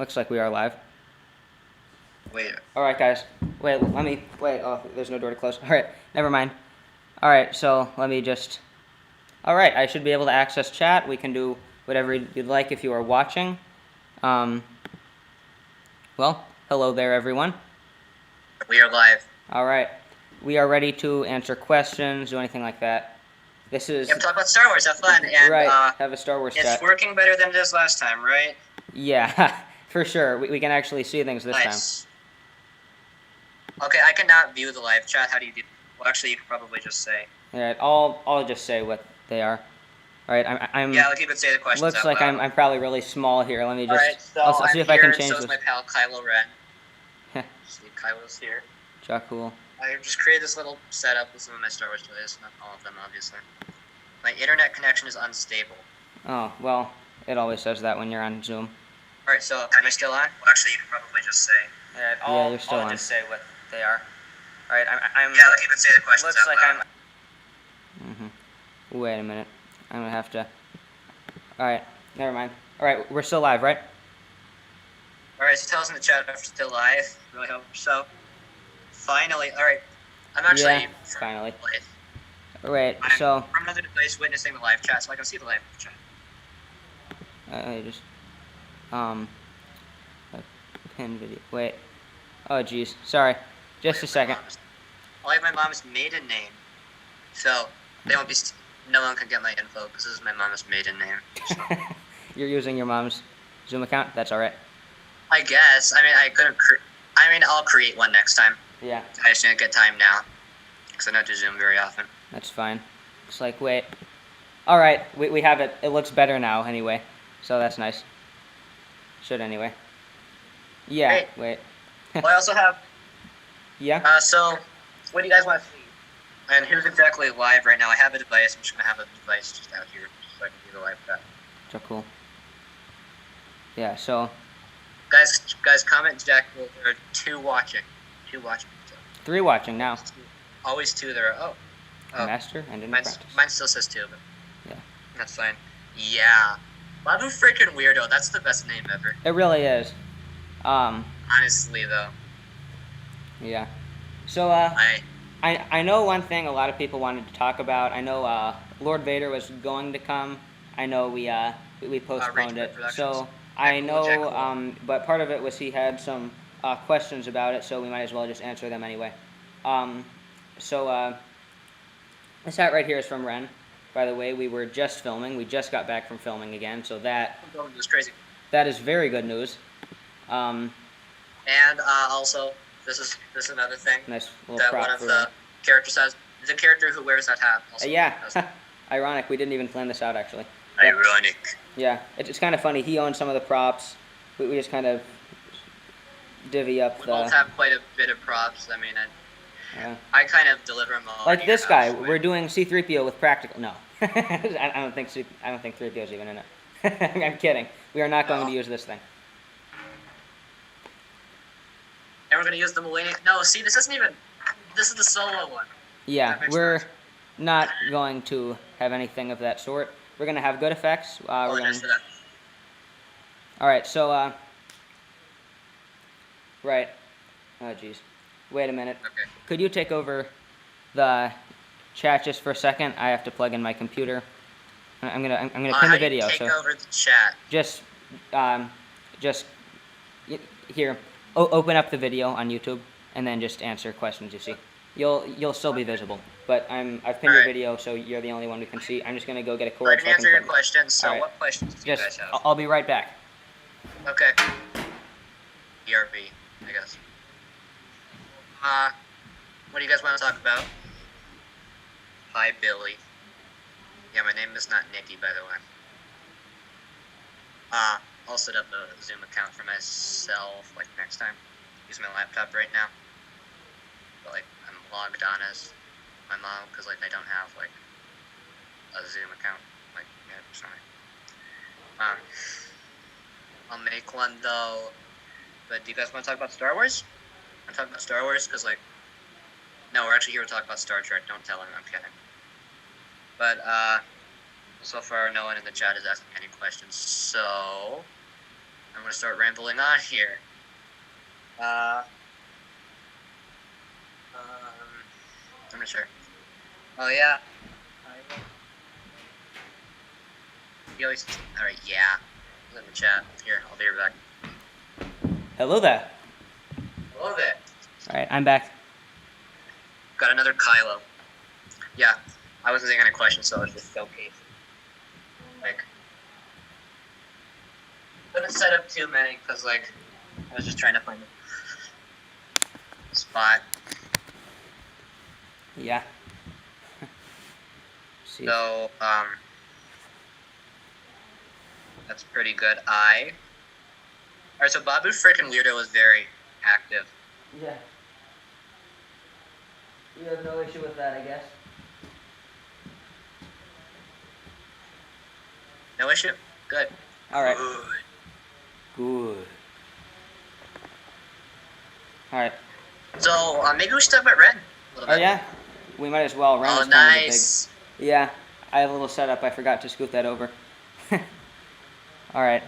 Looks like we are live. Wait. All right, guys. Wait, let me. Wait, oh, there's no door to close. All right, never mind. All right, so let me just. All right, I should be able to access chat. We can do whatever you'd like if you are watching. Well, hello there, everyone. We are live. All right, we are ready to answer questions, do anything like that. This is. Yeah, talk about Star Wars. Have fun. And, right. Have a Star Wars chat. It's working better than it is last time, right? Yeah, for sure. We can actually see things this nice. Time. Okay, I cannot view the live chat. How do you do? Well, actually, you can probably just say. All right, I'll just say what they are. All right, I'm. Yeah, like you could say the questions. Looks like loud. I'm probably really small here. Let me just. All right, so I'll see if I can change so this. is my pal Kylo Ren. See, Kylo's here. Cool. I just created this little setup with some of my Star Wars toys. Not all of them, obviously. My internet connection is unstable. Oh well, it always says that when you're on Zoom. All right, so am I still on? Well, actually, you can probably just say. Yeah, you're still on. I'll just say what they are. All right, I'm. Yeah, like you could say the questions. Looks like I'm. Wait a minute. I'm gonna have to. All right, never mind. All right, we're still live, right? All right, so tell us in the chat if we're still live. Really hope so. Finally, all right. I'm actually. Yeah, finally. Right, so. I'm from another device witnessing the live chat, so I can see the live chat. Pin video. Wait. Oh, jeez. Sorry. Just a second. I have my mom's maiden name, so they won't be. No one can get my info because this is my mom's maiden name. So. You're using your mom's Zoom account? That's all right. I guess. I mean, I couldn't. I'll create one next time. Yeah. I just didn't get time now because I don't do Zoom very often. That's fine. It's like, wait. All right, we have it. It looks better now, anyway. So that's nice. Should anyway. Yeah. Hey. Wait. Well, I also have. Yeah. So, what do you guys want to see? And here's exactly live right now. I have a device. I'm just gonna have a device just out here so I can do the live chat. So cool. Yeah. So. Guys, comment Jack. There are 2 watching. 2 watching. 3 watching now. Always 2 there. Oh. Master and in practice. Mine still says 2, but. Yeah. That's fine. Yeah. Babu freaking Weirdo. That's the best name ever. It really is. Honestly, though. Yeah. So I know one thing a lot of people wanted to talk about. I know Lord Vader was going to come. I know we postponed it. So I know, but part of it was he had some questions about it, so we might as well just answer them anyway. This hat right here is from Ren. By the way, we were just filming. We just got back from filming again, so that was crazy. That is very good news. And also, this is another thing. Nice little that prop one of for the characters has. The character who wears that hat. Also yeah. Ironic. We didn't even plan this out actually. Ironic. Yeah, it's kind of funny. He owns some of the props. We just kind of divvy up we both have quite a bit of props. I mean, yeah. I kind of deliver them all. Like this guy, we're doing C-3PO with practical. No, I don't think 3PO is even in it. I'm kidding. We are not going to use this thing. And we're going to use the Millennium. No, see, this isn't even. This is the solo one. Yeah, we're not going to have anything of that sort. We're going to have good effects. All right, so right. Oh, jeez. Wait a minute. Okay. Could you take over the chat just for a second? I have to plug in my computer. I'm gonna pin the video. Take over the chat. Just here. Open up the video on YouTube and then just answer questions you see. You'll still be visible, but I've pinned your video, so you're the only one who can see. I'm just gonna go get a cord. I can answer your questions. So what questions do you guys have? I'll be right back. Okay. BRB, I guess. What do you guys want to talk about? Hi, Billy. Yeah, my name is not Nikki, by the way. I'll set up a Zoom account for myself, like, next time. Use my laptop right now. But, like, I'm logged on as my mom, because, like, I don't have, like, a Zoom account. Like, yeah, sorry. I'll make one, though. But do you guys want to talk about Star Wars? Want to talk about Star Wars? Because, like, no, we're actually here to talk about Star Trek. Don't tell him, I'm kidding. But, so far, no one in the chat is asking any questions, so I'm gonna start rambling on here. I'm not sure. Oh yeah. Alright, yeah. He's in the chat. Here, I'll be right back. Hello there. Hello there. Alright, I'm back. Got another Kylo. Yeah, I wasn't thinking any questions, so I was just showcasing. Like, I couldn't set up too many because, like, I was just trying to find a spot. Yeah. See. So, that's pretty good. Alright, so Babu freaking Weirdo was very active. Yeah. You have no issue with that, I guess. No issue? Good. Alright. Good. Alright. So, maybe we should talk about Ren a little bit. Oh, yeah? We might as well. Ren Oh, was kind of nice. big. Yeah. I have a little setup. I forgot to scoot that over. Alright.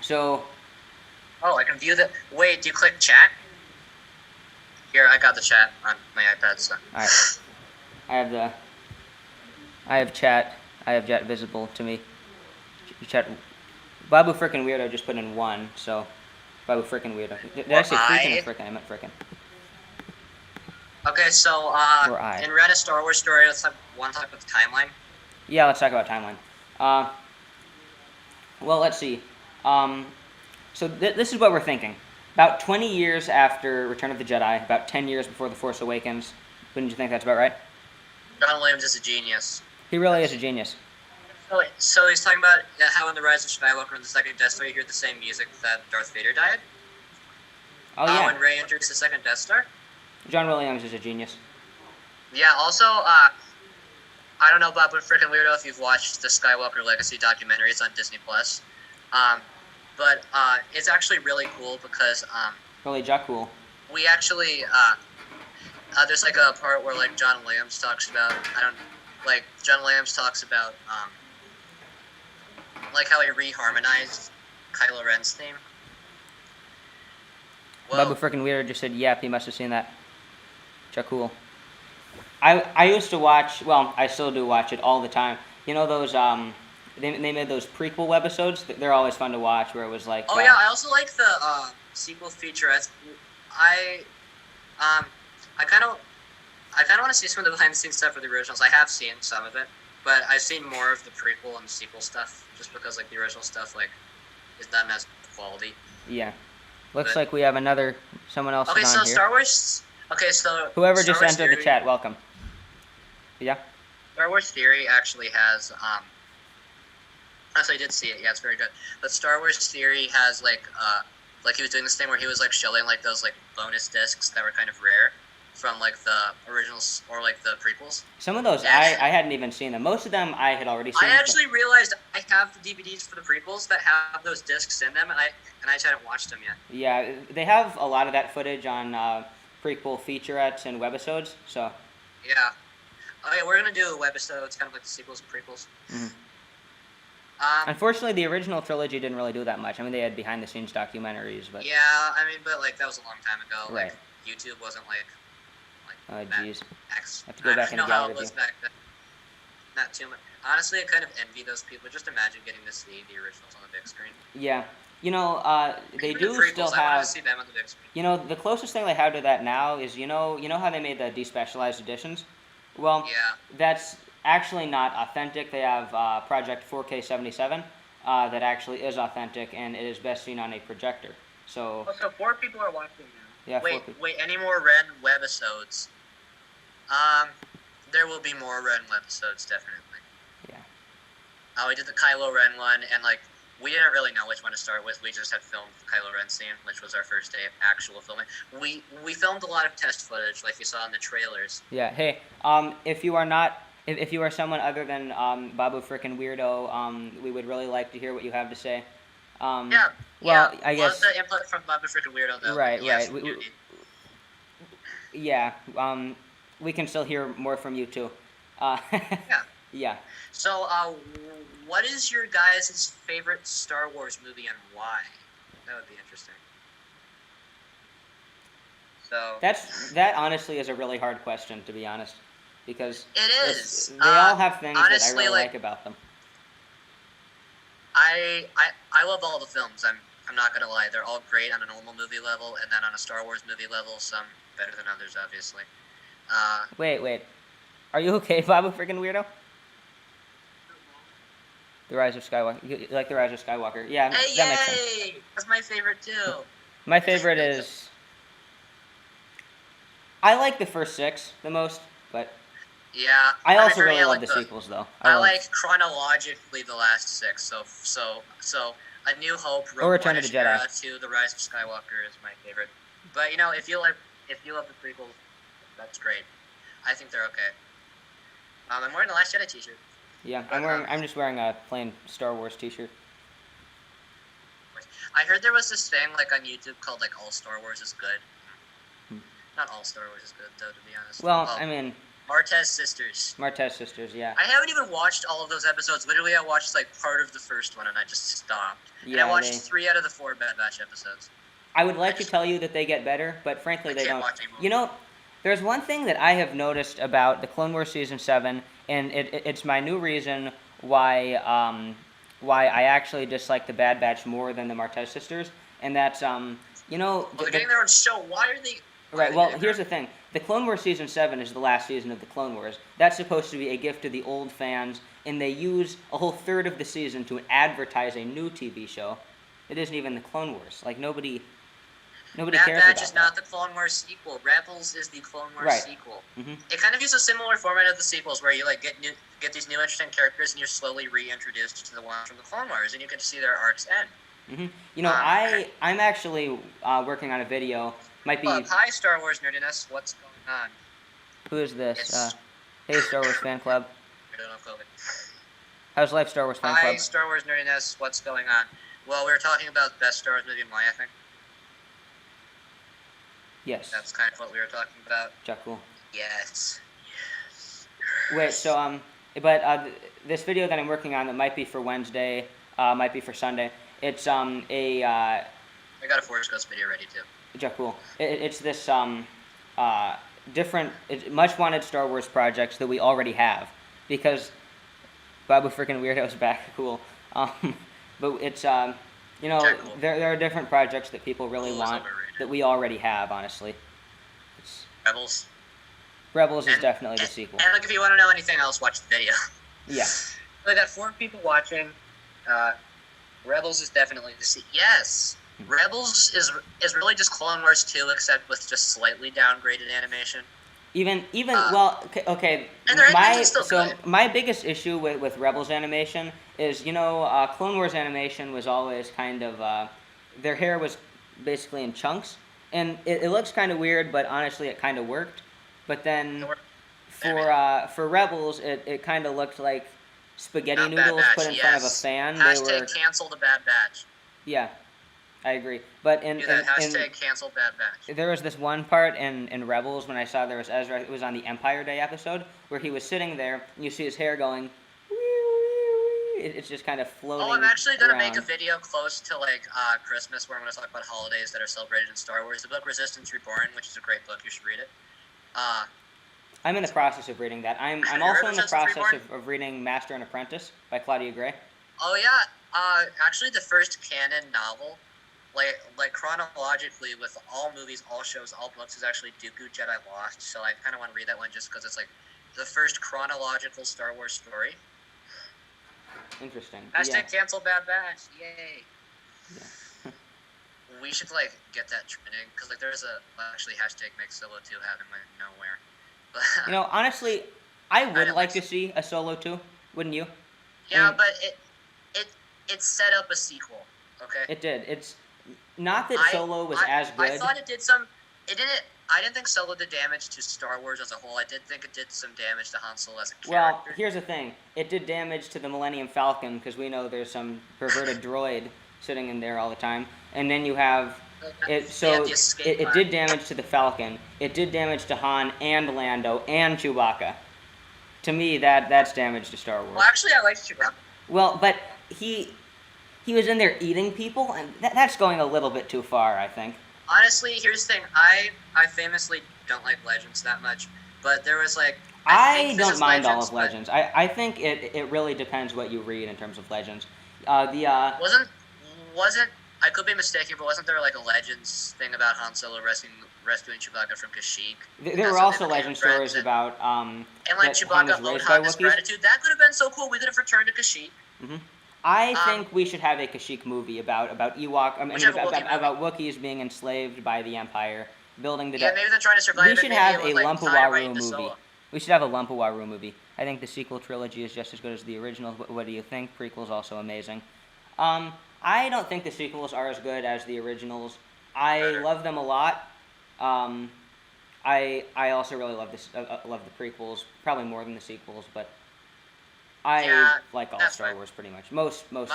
So... Oh, I can view the... Wait, do you click chat? Here, I got the chat on my iPad, so... Alright. I have chat. I have chat visible to me. Chat... Babu frickin' Weirdo just put in 1, so... Babu frickin' Weirdo. Did I say freaking or frickin'? I meant frickin'. Okay, so, in Ren, a Star Wars story, let's talk about the timeline. Yeah, let's talk about timeline. Well, let's see. So this is what we're thinking. About 20 years after Return of the Jedi, about 10 years before The Force Awakens. Wouldn't you think that's about right? John Williams is a genius. He really is a genius. So he's talking about how in The Rise of Skywalker and the second Death Star you hear the same music that Darth Vader died. Oh, yeah. When Rey enters the second Death Star. John Williams is a genius. Yeah, also, I don't know about freaking Weirdo if you've watched the Skywalker Legacy documentary. It's on Disney+. But it's actually really cool because... Really cool. We actually... there's like a part where like John Williams talks about... John Williams talks about... like how he reharmonized Kylo Ren's theme. Babu frickin' Weirdo just said, yep, he must have seen that. Cool. I used to watch, well, I still do watch it all the time. You know those, they made those prequel webisodes? They're always fun to watch, where it was like... Oh, yeah, I also like the sequel featurettes. I kind of want to see some of the behind-the-scenes stuff for the originals. I have seen some of it, but I've seen more of the prequel and sequel stuff, just because, like, the original stuff, like, is done as quality. Yeah. Looks like we have someone else okay, is so on here. Star Wars... Okay, so... Whoever just entered the chat, welcome. Yeah? Star Wars Theory actually has, I did see it, yeah, it's very good. But Star Wars Theory has, like he was doing this thing where he was, like, showing, like, those, like, bonus discs that were kind of rare from, like, the originals or, like, the prequels. Some of those, I hadn't even seen them. Most of them I had already seen. I actually realized I have the DVDs for the prequels that have those discs in them, and I just hadn't watched them yet. Yeah, they have a lot of that footage on prequel featurettes and webisodes, so... Yeah. Okay, we're gonna do webisodes, kind of like the sequels and prequels. Mm-hmm. Unfortunately, the original trilogy didn't really do that much. I mean, they had behind-the-scenes documentaries, but... Yeah, I mean, but, like, that was a long time ago. Right. Like, YouTube wasn't, like oh, jeez. I have to go back and know how it was back then. Not too much. Honestly, I kind of envy those people. Just imagine getting to see the originals on the big screen. Yeah. You know, they do still have... I want to see them on the big screen. You know, the closest thing they have to that now is, you know how they made the despecialized editions? Well, yeah. That's actually not authentic. They have Project 4K77 that actually is authentic, and it is best seen on a projector. So... Oh, so 4 people are watching now. Yeah, wait, any more Ren webisodes? There will be more Ren webisodes, definitely. Yeah. We did the Kylo Ren one, and, like, we didn't really know which one to start with. We just had filmed the Kylo Ren scene, which was our first day of actual filming. We filmed a lot of test footage, like you saw in the trailers. Yeah. Hey, if you are someone other than Babu frickin' Weirdo, we would really like to hear what you have to say. Yeah. Well, yeah. I guess the input from Babu frickin' Weirdo, though. Right. Yes, Right. Yeah. We can still hear more from you too. Yeah. Yeah. So, what is your guys' favorite Star Wars movie and why? That would be interesting. So that honestly is a really hard question, to be honest, because it is. they all have things honestly, that I really like about them. I love all the films. I'm not gonna lie, they're all great on a normal movie level, and then on a Star Wars movie level, some better than others, obviously. Wait, are you okay, Babu freaking weirdo? The Rise of Skywalker. You like The Rise of Skywalker? Yeah, hey, that makes sense. Yay! That's my favorite too. My favorite is. I like the first 6 the most, but. Yeah. I also really love the sequels, though. I like chronologically the last 6. So A New Hope, Rogue Return of the Jedi, to The Rise of Skywalker is my favorite. But you know, if you love the prequels, that's great. I think they're okay. I'm wearing the Last Jedi T-shirt. Yeah, I'm just wearing a plain Star Wars T-shirt. I heard there was this thing like on YouTube called like All Star Wars is good. Not all Star Wars is good though, to be honest. Well, I mean. Martez Sisters. Martez Sisters, yeah. I haven't even watched all of those episodes. Literally, I watched like part of the first one and I just stopped. Yeah, and I watched 3 out of the 4 Bad Batch episodes. I would like to tell you that they get better, but frankly they don't. You know, there's one thing that I have noticed about the Clone Wars Season 7, and it's my new reason why I actually dislike the Bad Batch more than the Martez Sisters, and that's you know. Well, they're getting their own show. Why are they? Right. Well, here's the thing. The Clone Wars Season 7 is the last season of the Clone Wars. That's supposed to be a gift to the old fans, and they use a whole third of the season to advertise a new TV show. It isn't even the Clone Wars. Like nobody cares about that. Bad Batch is not the Clone Wars sequel. Rebels is the Clone Wars sequel. Mm-hmm. It kind of uses a similar format of the sequels, where you like get these new interesting characters, and you're slowly reintroduced to the ones from the Clone Wars, and you get to see their arcs end. Mm-hmm. You know, I'm actually working on a video. Might be. Hi, Star Wars nerdiness. What's going on? Who is this? Hey, Star Wars fan club. How's life, Star Wars fan club? Hi, Star Wars nerdiness. What's going on? Well, we were talking about best Star Wars movie and why, I think. Yes. That's kind of what we were talking about. Cool. Yes. Wait, so but this video that I'm working on, that might be for Wednesday, might be for Sunday. It's I got a Force Ghost video ready too. Cool. It's this different, much wanted Star Wars projects that we already have, because Babu freaking Weirdo's back. Cool. But it's you know, cool. there are different projects that people really want that we already have. Honestly, it's Rebels. Rebels is definitely the sequel. And like, if you want to know anything else, watch the video. Yeah. We got 4 people watching. Rebels is definitely the sequel. Yes. Rebels is really just Clone Wars 2, except with just slightly downgraded animation. Even well, okay. And my biggest issue with Rebels animation is, you know, Clone Wars animation was always kind of their hair was basically in chunks, and it looks kind of weird, but honestly, it kind of worked. But then for Rebels, it kind of looked like spaghetti noodles put in front of a fan. Hashtag cancel the Bad Batch. Yeah. I agree, but hashtag cancel Bad Batch. There was this one part in Rebels when I saw there was Ezra. It was on the Empire Day episode where he was sitting there, and you see his hair going. Wee, wee, wee. It's just kind of floating. Oh, I'm actually gonna around. Make a video close to like Christmas where I'm gonna talk about holidays that are celebrated in Star Wars. The book Resistance Reborn, which is a great book, you should read it. I'm in the process of reading that. I'm also in the process of reading Master and Apprentice by Claudia Gray. Oh yeah, actually the first canon novel. Like chronologically, with all movies, all shows, all books, is actually Dooku Jedi Lost. So I kind of want to read that one just because it's like the first chronological Star Wars story. Interesting. Hashtag cancel Bad Batch. Yay. Yeah. We should like get that trending because like there's actually hashtag make Solo 2 happen like nowhere. But, you know, honestly, I would like to see a Solo 2. Wouldn't you? Yeah, but it set up a sequel. Okay. It did. It's not that Solo was as good. I thought it did some. It didn't. I didn't think Solo did damage to Star Wars as a whole. I did think it did some damage to Han Solo as a character. Well, here's the thing. It did damage to the Millennium Falcon because we know there's some perverted droid sitting in there all the time. And then you have it. So it did damage to the Falcon. It did damage to Han and Lando and Chewbacca. to me, that's damage to Star Wars. Well, actually, I liked Chewbacca. Well, but he was in there eating people, and that's going a little bit too far, I think. Honestly, here's the thing. I famously don't like Legends that much, but there was like... I don't mind all of Legends. I think it really depends what you read in terms of Legends. Wasn't I could be mistaken, but wasn't there like a Legends thing about Han Solo rescuing Chewbacca from Kashyyyk? There were also Legend stories about and like Chewbacca owed Han his gratitude. That could have been so cool. We could have returned to Kashyyyk. Mm-hmm. I think we should have a Kashyyyk movie about Ewok. About Wookiees being enslaved by the Empire, building the. Yeah, maybe they're trying to survive. We should have a Lumpawaru movie. We should have a Lumpawaru movie. I think the sequel trilogy is just as good as the original. What do you think? Prequel's also amazing. I don't think the sequels are as good as the originals. I love them a lot. I also really love love the prequels, probably more than the sequels, but I like all Star Wars pretty much. Most Star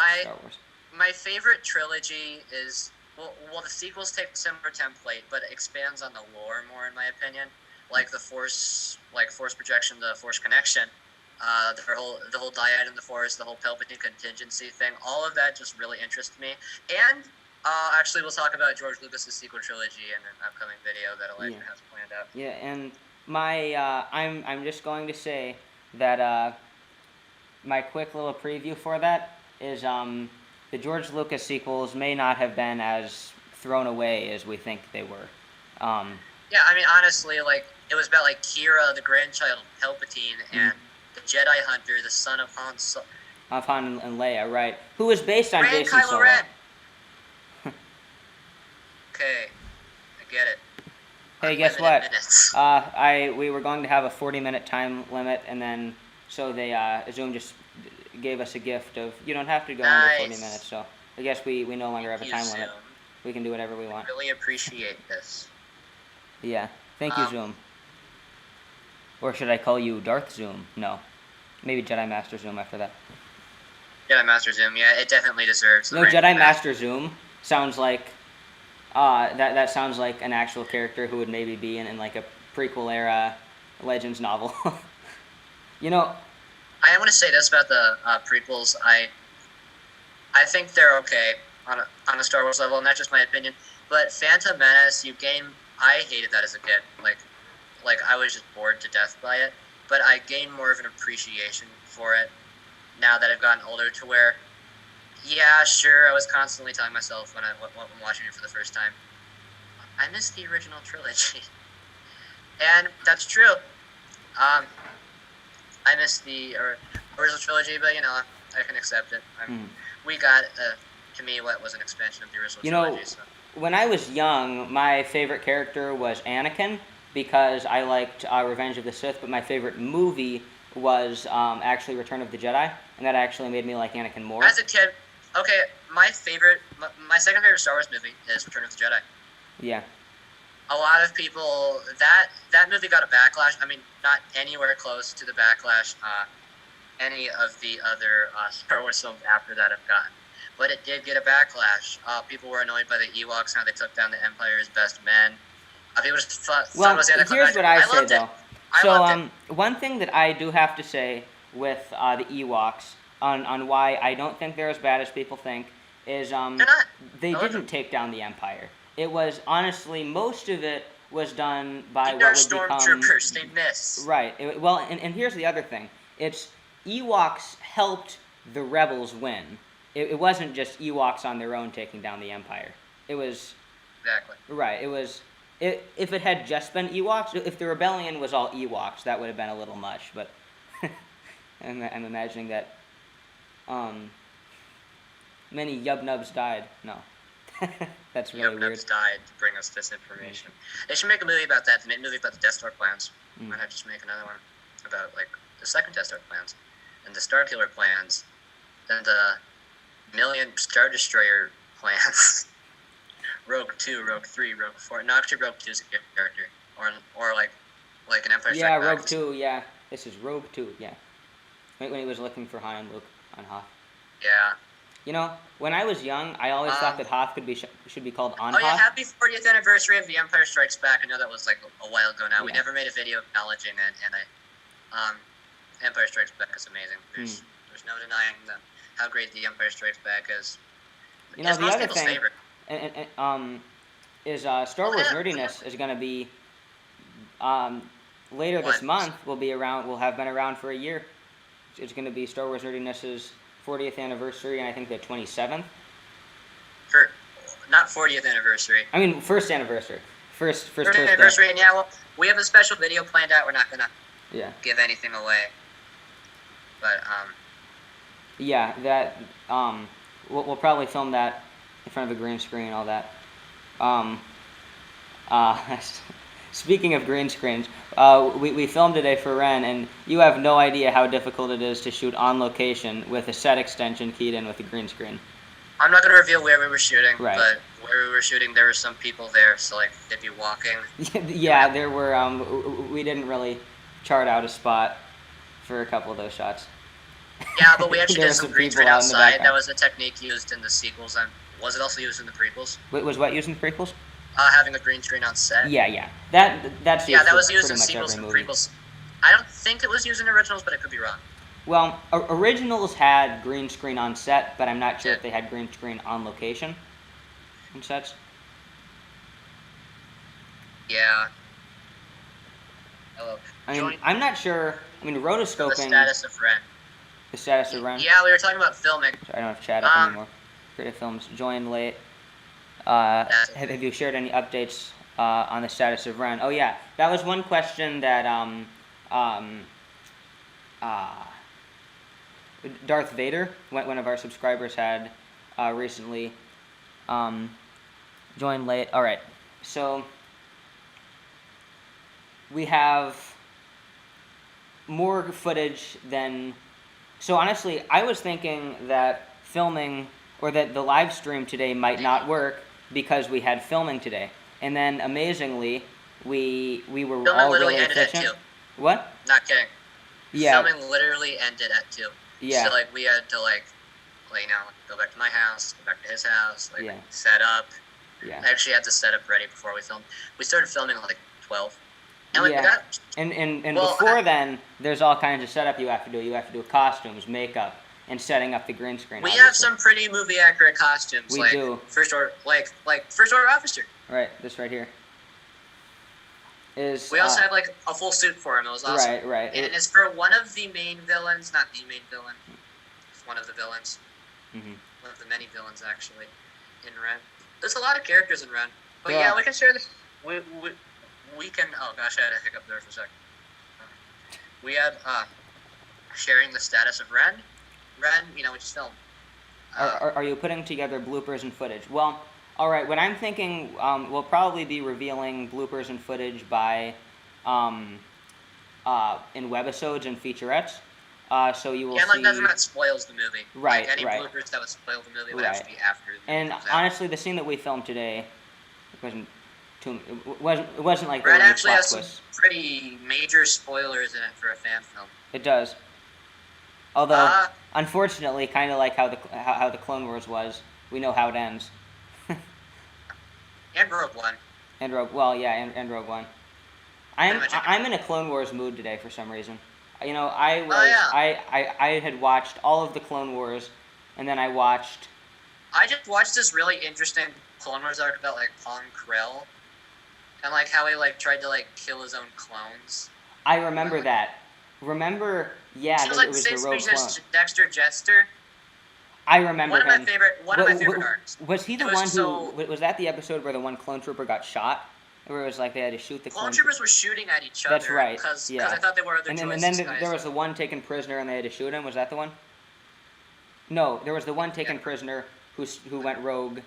Wars. My favorite trilogy is well the sequels take a similar template, but it expands on the lore more in my opinion. Like the Force projection, the Force connection. The whole dyad in the Force, the whole Palpatine contingency thing, all of that just really interests me. And actually, we'll talk about George Lucas's sequel trilogy in an upcoming video that Elijah has planned out. Yeah, and my I'm just going to say that my quick little preview for that is the George Lucas sequels may not have been as thrown away as we think they were. Yeah, I mean honestly, like it was about like Kira, the grandchild of Palpatine, and the Jedi Hunter, the son of Han and Leia, right? Who was based on Jason Kylo Solo. Ren. Okay, I get it. Hey, guess what? We were going to have a 40-minute time limit, and then so they Zoom just gave us a gift of you don't have to go under 40 minutes. So I guess we no longer have a time limit. We can do whatever we want. I really appreciate this. Yeah, thank you, Zoom. Or should I call you Darth Zoom? No. Maybe Jedi Master Zoom after that. Jedi Master Zoom, yeah, it definitely deserves. No, Jedi Master Zoom sounds like that sounds like an actual character who would maybe be in like a prequel era Legends novel. You know, I want to say this about the prequels. I think they're okay on a Star Wars level, and that's just my opinion. But Phantom Menace, I hated that as a kid. Like I was just bored to death by it, but I gained more of an appreciation for it now that I've gotten older to where, yeah, sure, I was constantly telling myself when I'm watching it for the first time, I miss the original trilogy. And that's true. I miss the original trilogy, but I can accept it. We got, to me, what was an expansion of the original trilogy. So. When I was young, my favorite character was Anakin, because I liked Revenge of the Sith, but my favorite movie was actually Return of the Jedi, and that actually made me like Anakin more. As a kid, okay, my second favorite Star Wars movie is Return of the Jedi. Yeah. A lot of people, that movie got a backlash. I mean, not anywhere close to the backlash any of the other Star Wars films after that have gotten. But it did get a backlash. People were annoyed by the Ewoks, how they took down the Empire's best men. People just thought it was anticlimactic. Here's what I say, though. So, one thing that I do have to say with the Ewoks, on why I don't think they're as bad as people think, is they didn't take down the Empire. It was, honestly, most of it was done by what would become... stormtroopers, they miss. Right. And here's the other thing. It's Ewoks helped the rebels win. It wasn't just Ewoks on their own taking down the Empire. It was... Exactly. Right. It was... If it had just been Ewoks, if the rebellion was all Ewoks, that would have been a little much, but I'm imagining that many Yub-Nubs died. No. That's really weird. Yub-Nubs died to bring us this information. They should make a movie about that. They made a movie about the Death Star plans. Might have to just make another one about, like, the second Death Star plans, and the Starkiller plans, and the Million Star Destroyer plans. Rogue 2, Rogue 3, Rogue 4. No, actually, Rogue 2 is a good character. Or like an Empire Strike Back. Yeah, Rogue 2, yeah. This is Rogue 2, yeah. When he was looking for Han and Luke on Hoth. Yeah. You know, when I was young, I always thought that Hoth should be called on Hoth. Oh yeah, happy 40th anniversary of The Empire Strikes Back. I know that was like a while ago now. We never made a video acknowledging it, and Empire Strikes Back is amazing. There's no denying how great The Empire Strikes Back is. You know, it's the most other people's thing favorite. Is Star Wars Nerdiness is going to be later this month. We'll have been around for a year. It's going to be Star Wars Nerdiness's 40th anniversary, and I think the 27th. Not 40th anniversary. I mean, first anniversary. First anniversary, and yeah, well, we have a special video planned out. We're not gonna give anything away, but yeah, that we'll probably film that in front of a green screen and all that. Speaking of green screens, we filmed today for Ren, and you have no idea how difficult it is to shoot on location with a set extension keyed in with a green screen. I'm not going to reveal where we were shooting, right. But where we were shooting, there were some people there, so like they'd be walking. Yeah, there were. We didn't really chart out a spot for a couple of those shots. Yeah, but we actually did some green screen outside. That was a technique used in the sequels, and was it also used in the prequels? Was what used in the prequels? Having a green screen on set. Yeah. That's used that was used in sequels and prequels. I don't think it was used in originals, but I could be wrong. Well, originals had green screen on set, but I'm not sure if they had green screen on location in sets. Yeah. Hello. I'm not sure. I mean, rotoscoping. The status of Ren. The status of Ren? Yeah, we were talking about filming. Sorry, I don't have chat up anymore. Creative Films joined late. Have you shared any updates on the status of Ren? Oh yeah, that was one question that Darth Vader, one of our subscribers, had recently joined late. All right, so we have more footage than. So honestly, I was thinking that filming or that the live stream today might not work because we had filming today, and then amazingly, we were filming all literally really ended efficient. At 2. What? Not kidding. Yeah. Filming literally ended at 2. Yeah. So like we had to go back to my house, go back to his house, set up. Yeah. I actually had to set up ready before we filmed. We started filming at 12. And and before then, there's all kinds of setup you have to do. You have to do costumes, makeup, and setting up the green screen. We have some pretty movie accurate costumes. We do. First order officer. Right, this right here. We also have a full suit for him. It was awesome. Right. And it's for one of the main villains, not the main villain. It's one of the villains. Mm-hmm. One of the many villains actually in Ren. There's a lot of characters in Ren. But yeah, we can share this. We can. Oh gosh, I had a hiccup there for a second. We had sharing the status of Ren. Ren, we just filmed. Are you putting together bloopers and footage? Well, all right. What I'm thinking, we'll probably be revealing bloopers and footage by, in webisodes and featurettes. So you will see. And that spoils the movie. Right. Any bloopers that would spoil the movie would actually be after. And honestly, the scene that we filmed today wasn't like Ren actually has some pretty major spoilers in it for a fan film. It does. Although, unfortunately, kind of like how the Clone Wars was, we know how it ends. And Rogue One. And Rogue One. I'm in a Clone Wars mood today for some reason. I had watched all of the Clone Wars, and then I just watched this really interesting Clone Wars arc about Pong Krell, and how he tried to kill his own clones. I remember that. Remember, yeah, it was the Rogue clone. Dexter Jettster. I remember him. One of my favorite arcs. Was he the one who was that the episode where the one clone trooper got shot? Where it was they had to shoot the clone troopers were shooting at each other. That's right. Because I thought they were other choices. And then there was the one taken prisoner and they had to shoot him. Was that the one? No, there was the one taken prisoner who went rogue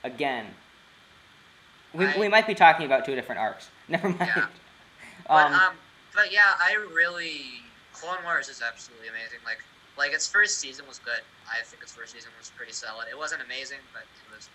again. We might be talking about two different arcs. Never mind. Yeah. But yeah, Clone Wars is absolutely amazing. Its first season was good. I think its first season was pretty solid. It wasn't amazing, but it was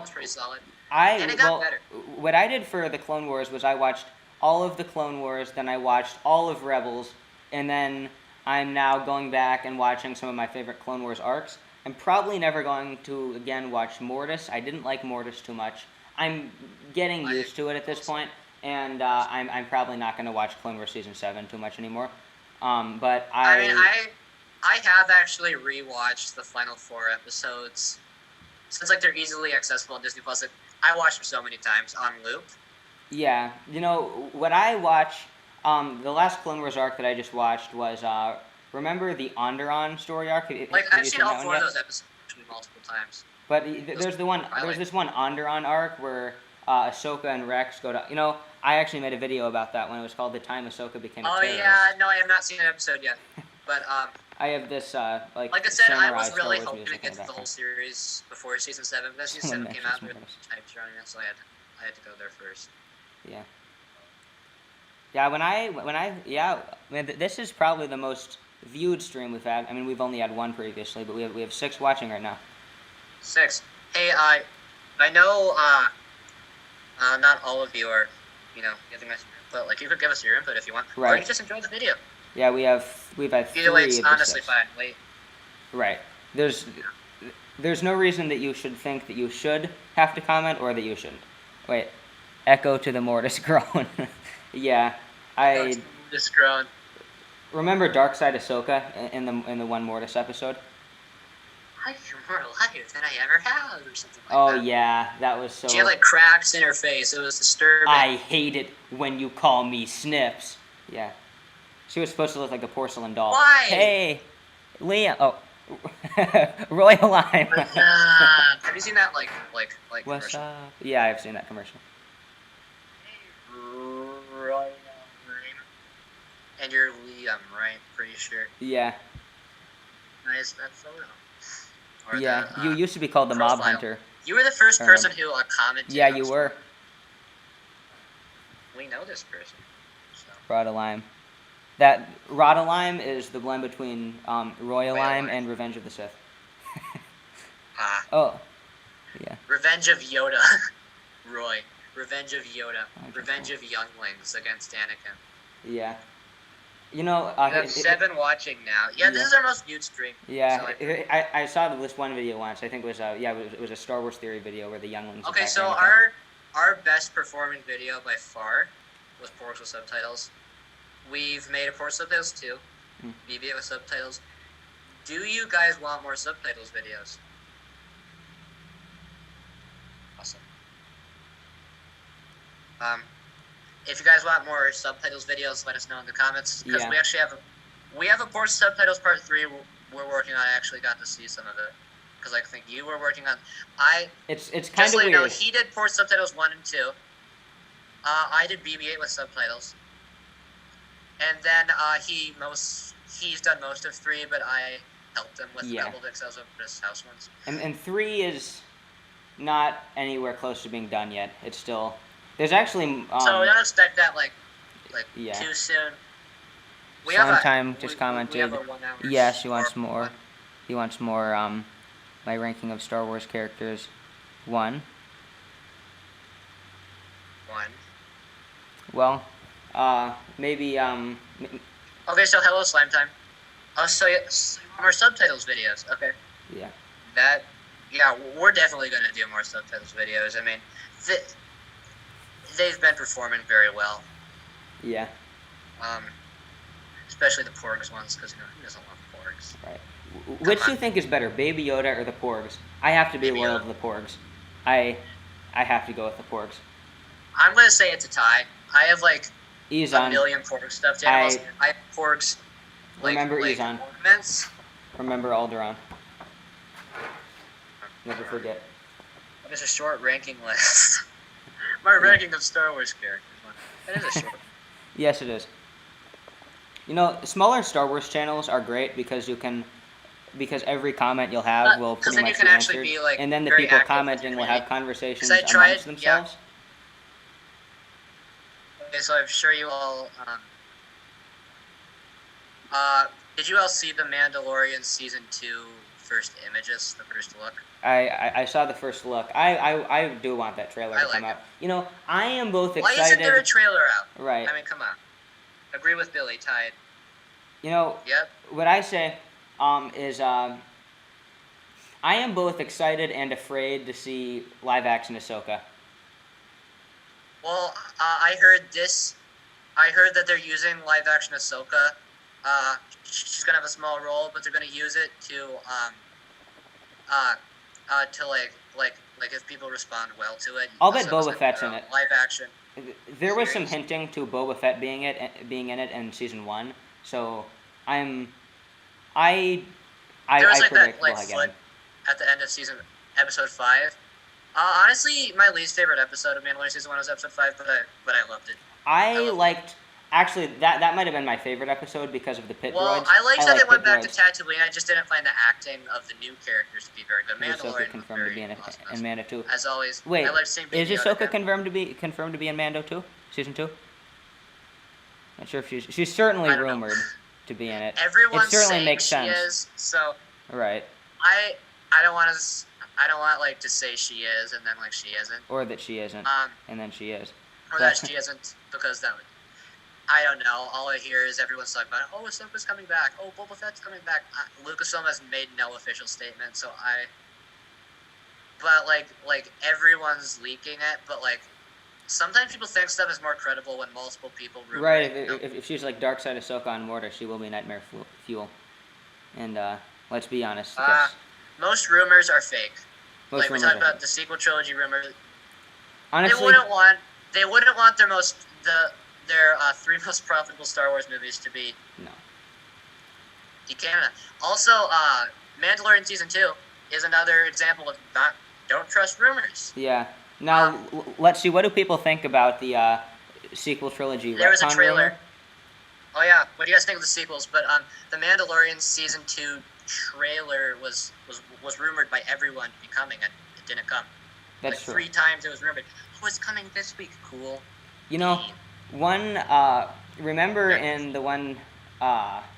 pretty solid. And it got better. What I did for the Clone Wars was I watched all of the Clone Wars, then I watched all of Rebels, and then I'm now going back and watching some of my favorite Clone Wars arcs. I'm probably never going to again watch Mortis. I didn't like Mortis too much. I'm getting used to it at this point, and I'm probably not going to watch Clone Wars Season 7 too much anymore. But I mean, I have actually rewatched the final 4 episodes since like they're easily accessible on Disney Plus. Like, I watched them so many times on loop. Yeah, you know what I watch. The last Clone Wars arc that I just watched was remember the Onderon story arc? Like Have I've you seen seen all that 4 one of yet? those episodes actually multiple times. But Those there's this one Onderon arc where Ahsoka and Rex go to. You know, I actually made a video about that when it was called "The Time Ahsoka Became a Terrorist." Yeah, no, I have not seen an episode yet. But I have this like I said, I was Star really Wars hoping to music get in to the whole background. series before season 7. But season Someone 7 came out, mentioned with types running it, so I had to go there first. Yeah. Yeah, man, this is probably the most viewed stream we've had. I mean, we've only had one previously, but we have 6 watching right now. 6. Hey, I know not all of you are, giving us your input. Like, you could give us your input if you want, right. Or you just enjoy the video. Yeah, we've had 3 Either way, it's of the honestly 6. fine. Wait. Right. There's no reason that you should think that you should have to comment or that you shouldn't. Wait. Echo to the Mortis groan. Yeah. Mortis groan. Remember Darkside Ahsoka in the one Mortis episode? You're more alive than I ever have, or something like that. Oh yeah, that was so. She had like cracks in her face. It was disturbing. I hate it when you call me Snips. Yeah. She was supposed to look like a porcelain doll. Why? Hey, Liam. Oh, Royal Lime. Have you seen that like What's commercial? up? Yeah, I've seen that commercial. Royal Lime. And you're Liam, right? Pretty sure. Yeah. Nice that photo. Or yeah, the, you used to be called the Mob profile. Hunter. You were the first person who commented. Yeah, you were. We know this person. So. Rodalime. That Rodalime is the blend between Royal Lime and Revenge of the Sith. Oh, yeah. Revenge of Yoda. Roy. Revenge of Yoda. Revenge of younglings against Anakin. Yeah. You know, we have 7 watching now. Yeah, this is our most viewed stream. Yeah, so I saw this one video once. I think it was it was a Star Wars Theory video where the younglings. Okay, so our best performing video by far was Porgs with subtitles. We've made a Porgs subtitles too. BB-8 with subtitles. Do you guys want more subtitles videos? Awesome. If you guys want more subtitles videos, let us know in the comments, because we actually have a Porgs subtitles part 3 we're working on. I actually got to see some of it, because I think you were working on. It's kind of weird. You know, he did Porgs subtitles 1 and 2. I did BB-8 with subtitles, and then he's done most of 3, but I helped him with a couple of XLs of his house ones. And 3 is not anywhere close to being done yet. It's still. There's actually. So don't expect that too soon. Time just commented. Yes, he wants more. He wants more. My ranking of Star Wars characters. 1. Well, maybe. Okay, so hello, Slime Time. Oh, so more subtitles videos. Okay. Yeah. We're definitely gonna do more subtitles videos. I mean, they've been performing very well. Yeah. Especially the Porgs ones, because who doesn't love Porgs? Right. Which do you think is better, Baby Yoda or the Porgs? I have to be loyal to the Porgs. I have to go with the Porgs. I'm gonna say it's a tie. I have Ezon. a million Porg stuffed animals. I have Porgs. Remember Ezon. Ornaments. Remember Alderaan. Never forget. What is a short ranking list? My ranking of Star Wars characters. That is a short. Yes, it is. You know, smaller Star Wars channels are great because every comment you'll have will pretty much be answered, and then the people commenting will have conversations amongst themselves. Okay, so I'm sure you all. Did you all see the Mandalorian season 2 first images, the first look? I saw the first look. I do want that trailer to come out. You know, I am both excited. Why isn't there a trailer out? Right. I mean, come on. Agree with Billy. Tied. You know. Yep. What I say, is I am both excited and afraid to see live action Ahsoka. Well, I heard that they're using live action Ahsoka she's gonna have a small role, but they're gonna use it to if people respond well to it. I'll bet Boba Fett's in it. Live action. There was some hinting to Boba Fett being in it in season 1, so I predict we'll get him. At the end of episode 5. Honestly, my least favorite episode of Mandalorian season 1 was episode 5, but I loved it. I liked. Actually, that might have been my favorite episode because of the pit droids. Well, I liked that they went back to Tatooine. I just didn't find the acting of the new characters to be very good. Mandalorian confirmed to be in Mando 2. As always. Wait, is Ahsoka confirmed to be in Mando 2? Season 2? Not sure if she's certainly rumored to be in it. Everyone's it certainly saying makes sense. She is, so right. I don't want to say she is and then she isn't. Or that she isn't and then she is. Or that she isn't, because that would. I don't know. All I hear is everyone's talking about, oh, Ahsoka's coming back. Oh, Boba Fett's coming back. Lucasfilm has made no official statement, so But, everyone's leaking it, but, sometimes people think stuff is more credible when multiple people rumor right, it. If she's like Dark Side Ahsoka on Mordor, she will be nightmare fuel. And, let's be honest. Most rumors are fake. We talked about the sequel trilogy rumors. Honestly, they wouldn't want their 3 most profitable Star Wars movies to be. No. You can't. Also, Mandalorian season 2 is another example of don't trust rumors. Yeah. Now let's see. What do people think about the sequel trilogy? There was a trailer. Rumor? Oh yeah. What do you guys think of the sequels? But the Mandalorian season 2 trailer was rumored by everyone to be coming, and it didn't come. That's true. 3 times it was rumored. Oh, it's coming this week. Cool. You know. One, remember in the one,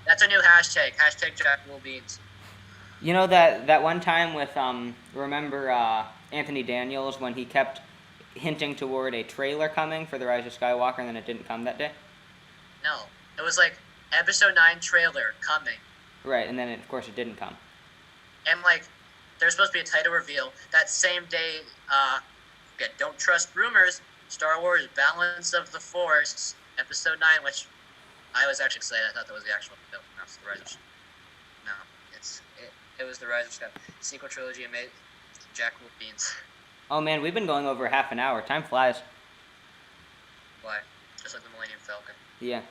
That's a new hashtag. Hashtag JackWoolBeans. You know that one time with, remember, Anthony Daniels when he kept hinting toward a trailer coming for The Rise of Skywalker and then it didn't come that day? No. It was episode 9 trailer coming. Right, and then of course it didn't come. And there's supposed to be a title reveal that same day, don't trust rumors, Star Wars Balance of the Force, Episode 9, which I was actually excited. I thought that was the actual film. No, it's The Rise of... No, it was The Rise of Skywalker. Sequel trilogy and made JackWoolBeans. Oh man, we've been going over half an hour. Time flies. Why? Just like the Millennium Falcon. Yeah.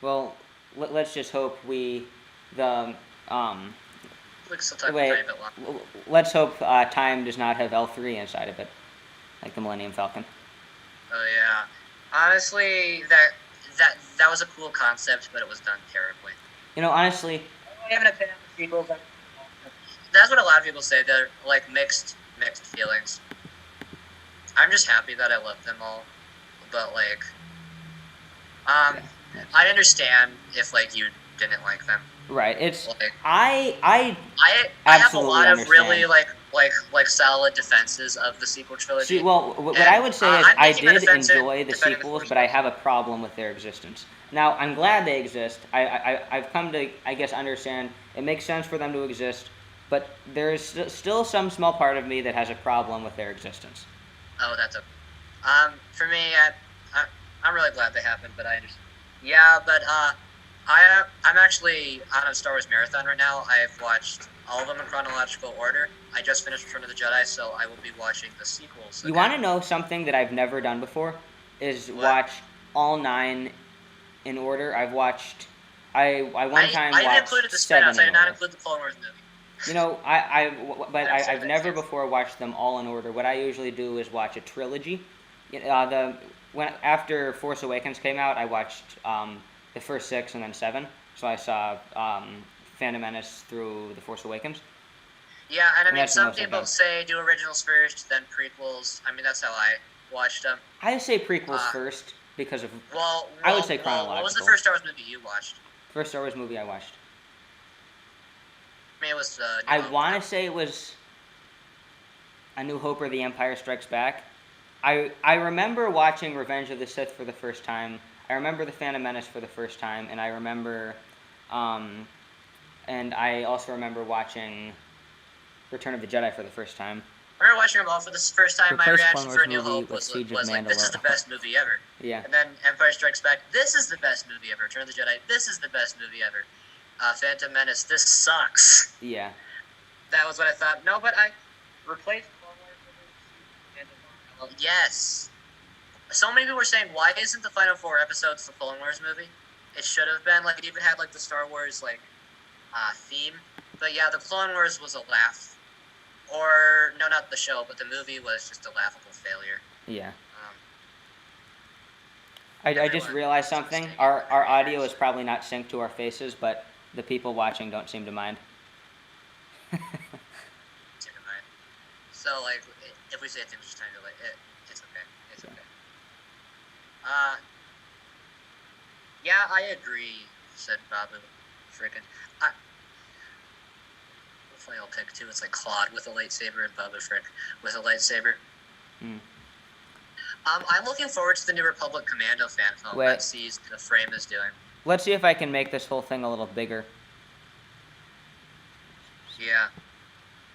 Well, let's just hope we can still talk a bit long. Let's hope time does not have L3 inside of it. Like the Millennium Falcon. Oh yeah, honestly, that was a cool concept, but it was done terribly. You know, honestly, that's what a lot of people say. They're mixed feelings. I'm just happy that I love them all, but I understand if you didn't like them. Right. It's I have a lot of really solid defenses of the sequel trilogy. See, well, what I would say is I did enjoy the sequels, but I have a problem with their existence. Now, I'm glad they exist. I've come to, I guess, understand it makes sense for them to exist, but there's still some small part of me that has a problem with their existence. Oh, that's okay. For me, I'm really glad they happened, but I understand. Yeah, but I'm actually on a Star Wars marathon right now. I've watched all of them in chronological order. I just finished Return of the Jedi, so I will be watching the sequels. You want to know something that I've never done before? Is watch all 9 in order. I've watched. I watched 7 included the spin-offs. I did not include the Clone Wars movie. You know, I've never before watched them all in order. What I usually do is watch a trilogy. After Force Awakens came out, I watched the first 6 and then 7. So I saw Phantom Menace through The Force Awakens. Yeah, and I mean, some people say do originals first, then prequels. I mean, that's how I watched them. I say prequels first because of... I would say chronological. What was the first Star Wars movie you watched? First Star Wars movie I watched. I mean, it was... I want to say it was A New Hope or The Empire Strikes Back. I remember watching Revenge of the Sith for the first time. I remember The Phantom Menace for the first time, and I remember... and I also remember watching Return of the Jedi for the first time. I remember watching them all for the first time. My Replace reaction Clone for Wars A New movie Hope with was Siege of like, this is the Mandalore. best movie ever. Yeah. And then Empire Strikes Back, this is the best movie ever. Return of the Jedi, this is the best movie ever. Phantom Menace, this sucks. Yeah. That was what I thought. No, but I replaced Clone Wars with Mandalorian. Yes. So many people were saying, why isn't the final 4 episodes the Clone Wars movie? It should have been. Like, it even had, like, the Star Wars, like, theme. But yeah, the Clone Wars was a laugh. Or, no, not the show, but the movie was just a laughable failure. Yeah. I just realized something. Our audio is probably not synced to our faces, but the people watching don't seem to mind. So, like, if we say things just trying to, like, it's okay. It's okay. Yeah, I agree, said Babu. Frickin'. Hopefully I'll pick two. It's like Claude with a lightsaber and Babu Frick with a lightsaber. I'm looking forward to the New Republic Commando fan film that sees the Frame is doing. Let's see if I can make this whole thing a little bigger. Yeah.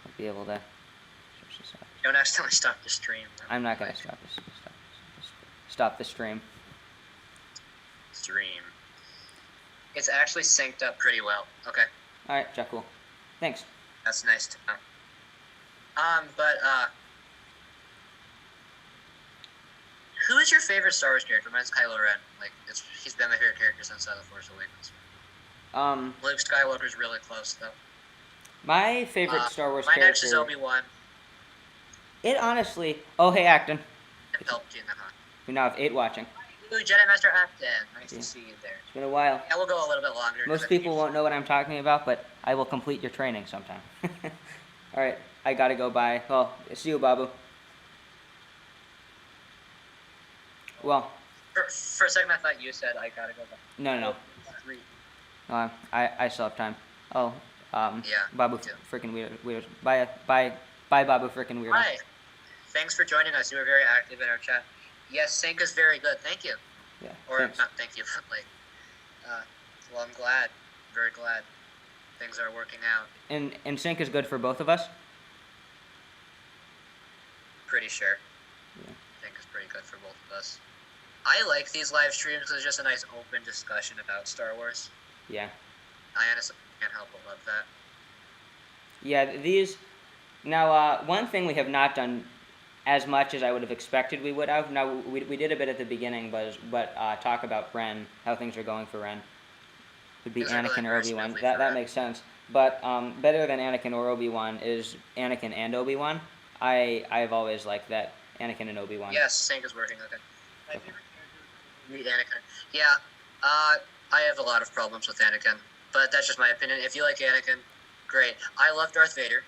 I'll be able to. Don't accidentally stop the stream. I'm not gonna stop this. Stop the stream. It's actually synced up pretty well. Okay. All right, Jack. Cool. Thanks. That's nice to know. Who is your favorite Star Wars character? Mine's Kylo Ren. Like, he's been my favorite character since The Force Awakens. Luke Skywalker's really close though. My favorite Star Wars character. My next is Obi-Wan. It honestly. Oh, hey, Acton. And Palpatine, We now have 8 watching. Ooh, Jedi Master Acton. Nice to see you there. It's been a while. Yeah, we'll go a little bit longer. Most people won't know what I'm talking about, but I will complete your training sometime. All right, I gotta go. Bye. Oh, see you, Babu. Well. For a second, I thought you said I gotta go. No. I still have time. Oh. Yeah. Babu freaking weird. Bye, Babu freaking weird. Hi. Thanks for joining us. You were very active in our chat. Yes, sync is very good. Thank you. Yeah. Or thanks. not thank you, but like, well, I'm glad. Very glad. Things are working out. And sync is good for both of us? Pretty sure. Yeah. Sync is pretty good for both of us. I like these live streams because it's just a nice open discussion about Star Wars. Yeah. I honestly can't help but love that. Yeah, these... Now, one thing we have not done as much as I would have expected we would have. Now, we did a bit at the beginning, but talk about Ren, how things are going for Ren. Would be Anakin or Obi-Wan. That makes sense. But better than Anakin or Obi-Wan is Anakin and Obi-Wan. I've always liked that, Anakin and Obi-Wan. Yes, sync is working, okay. My favorite character is Anakin. Yeah, I have a lot of problems with Anakin, but that's just my opinion. If you like Anakin, great. I love Darth Vader.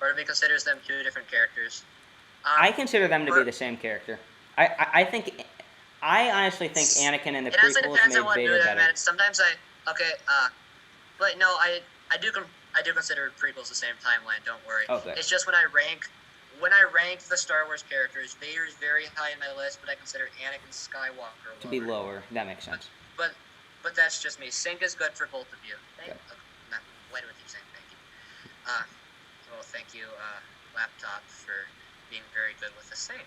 Part of me considers them two different characters. I consider them to be the same character. I honestly think Anakin in the prequels made Vader better. Sometimes but no, I do consider prequels the same timeline. Don't worry. Okay. It's just when I rank the Star Wars characters, Vader is very high in my list, but I consider Anakin Skywalker lower. To be lower. That makes sense. But that's just me. Sync is good for both of you. Why do I keep saying thank you? Well, thank you, laptop, for being very good with the sync.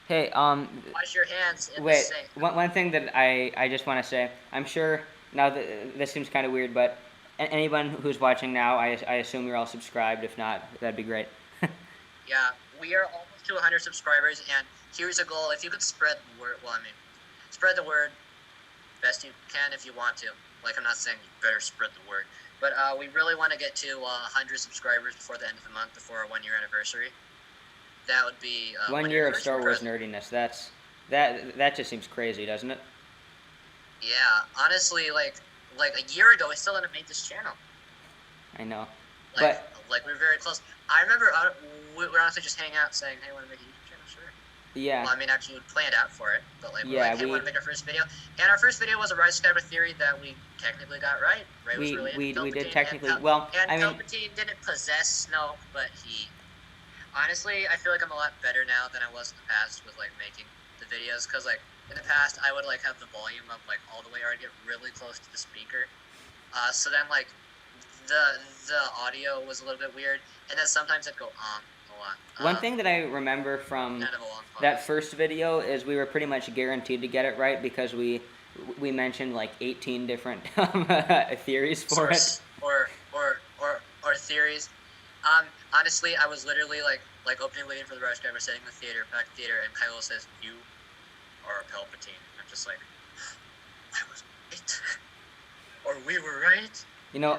Hey, wash your hands in the sink. One thing that I just want to say, I'm sure, now that this seems kind of weird, but anyone who's watching now, I assume you're all subscribed. If not, that'd be great. Yeah, we are almost to 100 subscribers, and here's a goal. If you could spread the word, spread the word best you can if you want to. Like, I'm not saying you better spread the word. But we really want to get to 100 subscribers before the end of the month, before our 1-year anniversary. That would be 1 year of Star Wars nerdiness. That just seems crazy, doesn't it? Yeah, honestly, like a year ago, I still hadn't made this channel. I know, we were very close. I remember we were honestly just hanging out, saying, "Hey, want to make a YouTube channel?" Sure. Yeah. Well, I mean, actually, we planned out for it, but we want to make our first video. And our first video was a Rise of Skywalker theory that we technically got right. Rey was really into we did Palpatine, technically and Palpatine didn't possess Snoke, but he. Honestly, I feel like I'm a lot better now than I was in the past with making the videos, because in the past I would have the volume up all the way, or I'd get really close to the speaker. So then the audio was a little bit weird, and then sometimes I'd go a lot. One thing that I remember from that first video is we were pretty much guaranteed to get it right because we mentioned like 18 different theories for it. Or theories. Honestly, I was literally like opening waiting for the rush driver, sitting in the theater, back to the theater, and Kylo says, "You are a Palpatine." I'm just like, I was right, or we were right. You know,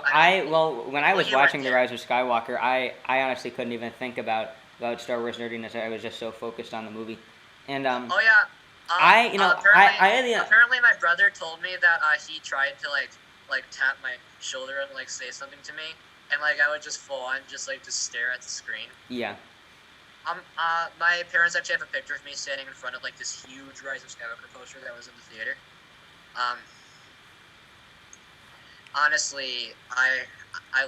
when I was watching The Rise of Skywalker, I honestly couldn't even think about Star Wars nerdiness. I was just so focused on the movie, and oh yeah. Apparently my brother told me that he tried to like tap my shoulder and like say something to me, and like I would just full on just stare at the screen. Yeah. My parents actually have a picture of me standing in front of like this huge Rise of Skywalker poster that was in the theater. Honestly, I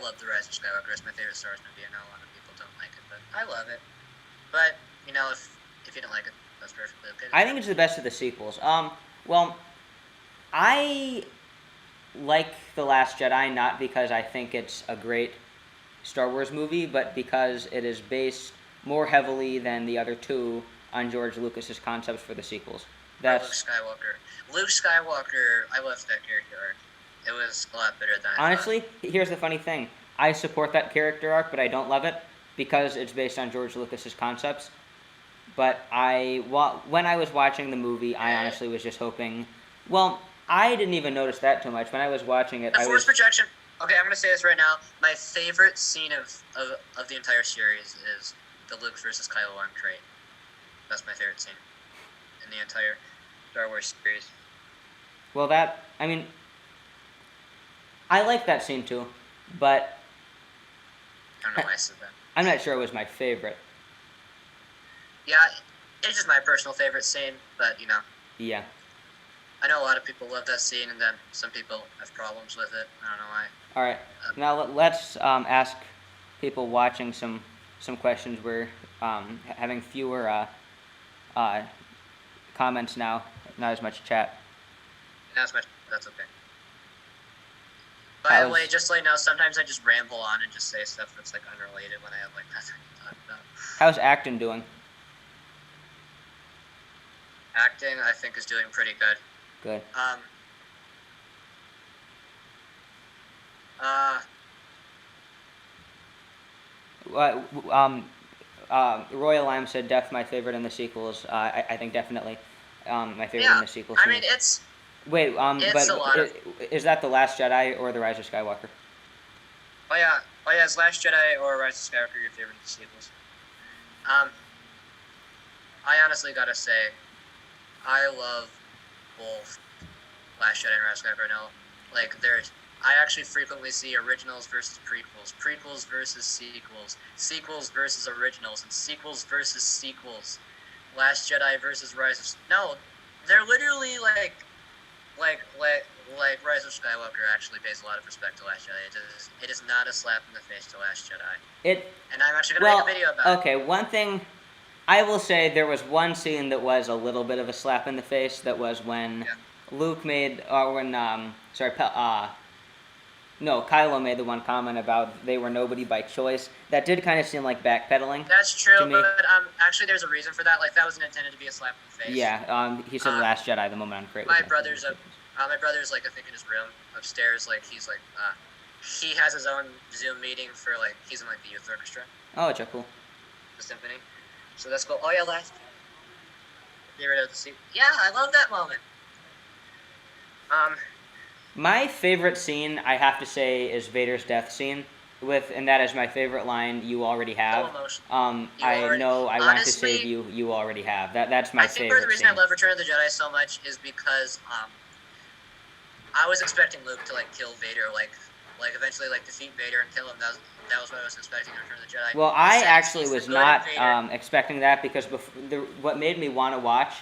love The Rise of Skywalker. It's my favorite Star Wars movie. I know a lot of people don't like it, but I love it. But you know, if you don't like it, that's perfectly okay. I think it's the best of the sequels. Well, I like The Last Jedi not because I think it's a great Star Wars movie, but because it is based more heavily than the other two on George Lucas's concepts for the sequels. That's Luke Skywalker. I loved that character arc. It was a lot better than honestly. Here's the funny thing: I support that character arc, but I don't love it because it's based on George Lucas's concepts. But when I was watching the movie, I honestly was just hoping. Well, I didn't even notice that too much when I was watching it. The Force projection. Okay, I'm gonna say this right now. My favorite scene of the entire series is the Luke versus Kylo Ren trade. That's my favorite scene in the entire Star Wars series. Well, I like that scene too, but I don't know why I said that. I'm not sure it was my favorite. Yeah, it's just my personal favorite scene, but you know. Yeah. I know a lot of people love that scene, and then some people have problems with it. I don't know why. All right. Now let's ask people watching some questions. We're having fewer comments now, not as much chat. Not as much. That's okay. By the way, just so you know, sometimes I just ramble on and just say stuff that's like unrelated when I have like nothing to talk about. How's Acton doing? Acting, I think, is doing pretty good. Good. Royal Lime said Death my favorite in the sequels. I think definitely my favorite in the sequels. I mean, it's... Wait, is that The Last Jedi or The Rise of Skywalker? Oh yeah, is Last Jedi or Rise of Skywalker your favorite in the sequels? I honestly gotta say, I love both Last Jedi and Rise of Skywalker. No, like I actually frequently see originals versus prequels, prequels versus sequels, sequels versus originals, and sequels versus sequels. Last Jedi versus Rise of... No, they're literally like Rise of Skywalker actually pays a lot of respect to Last Jedi. It is not a slap in the face to Last Jedi. And I'm actually going to make a video about it. Okay, one thing I will say, there was one scene that was a little bit of a slap in the face. That was when Luke made, or when, Kylo made the one comment about they were nobody by choice. That did kind of seem like backpedaling. That's true, but actually there's a reason for that. Like, that wasn't intended to be a slap in the face. Yeah, he said Last Jedi the moment I'm great. My brother's like, I think in his room upstairs, like, he's like, he has his own Zoom meeting for, like, he's in, like, the youth orchestra. Oh, it's cool. The symphony. So that's cool. Oh, yeah, get rid of the seat. Yeah, I love that moment. My favorite scene, I have to say, is Vader's death scene. And that is my favorite line. You already have. I know. I want to save you. You already have. That's my favorite. I think part of the reason I love Return of the Jedi so much is because I was expecting Luke to like kill Vader, like eventually like defeat Vader and kill him. That was what I was expecting in Return of the Jedi. Well, I actually was not expecting that, because what made me want to watch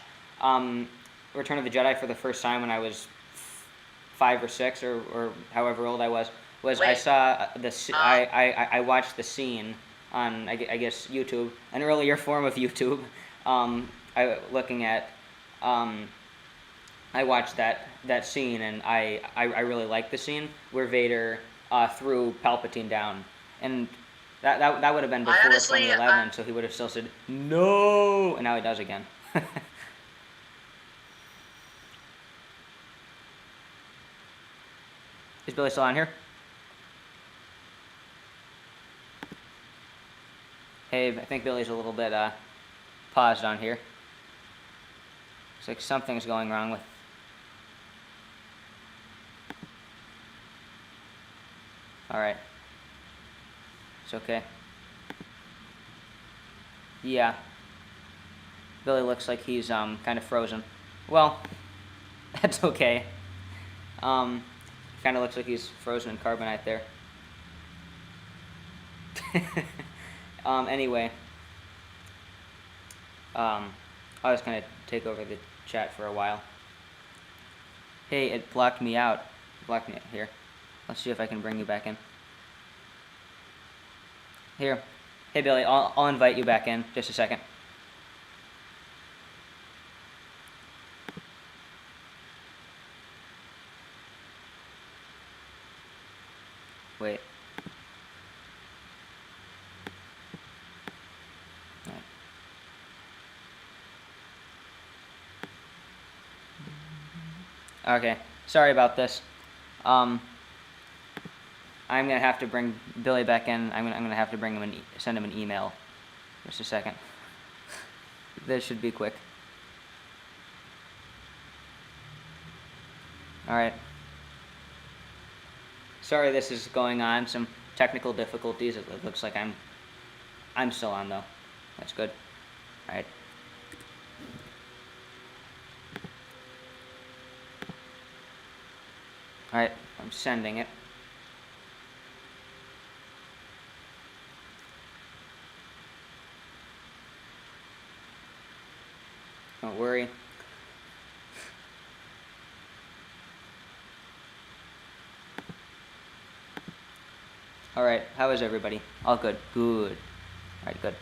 Return of the Jedi for the first time when I was 5 or 6 or however old I was I saw I watched the scene on I guess YouTube, an earlier form of YouTube. I watched that scene, and I really liked the scene where Vader threw Palpatine down, and that would have been before 2011, so he would have still said no, and now he does again. Is Billy still on here? Hey, I think Billy's a little bit paused on here. Looks like something's going wrong with... Alright. It's okay. Yeah. Billy looks like he's kind of frozen. Well, that's okay. Kind of looks like he's frozen in carbonite there. Anyway. I was gonna take over the chat for a while. Hey, it blocked me out. Blocked me out. Here. Let's see if I can bring you back in. Here. Hey, Billy, I'll invite you back in. Just a second. Wait. Okay, sorry about this. I'm gonna have to bring Billy back in. I'm gonna have to bring him send him an email. Just a second. This should be quick. All right. Sorry, this is going on. Some technical difficulties. It looks like I'm still on though. That's good. All right. Alright, I'm sending it. Don't worry. Alright, how is everybody? All good. Good. Alright, good.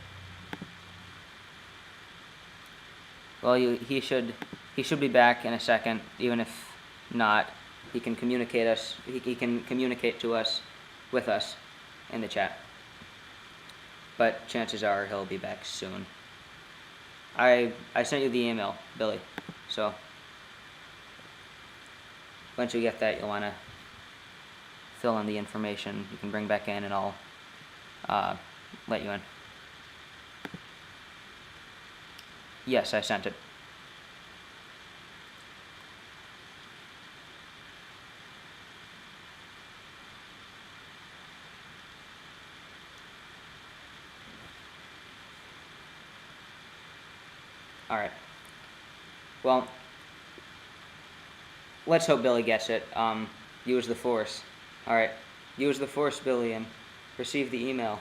Well, he should be back in a second, even if not. He can communicate us. He can communicate to us, with us, in the chat. But chances are he'll be back soon. I sent you the email, Billy. So once you get that, you'll want to fill in the information. You can bring back in, and I'll let you in. Yes, I sent it. Alright. Well, let's hope Billy gets it. Use the Force. Alright. Use the Force, Billy, and receive the email.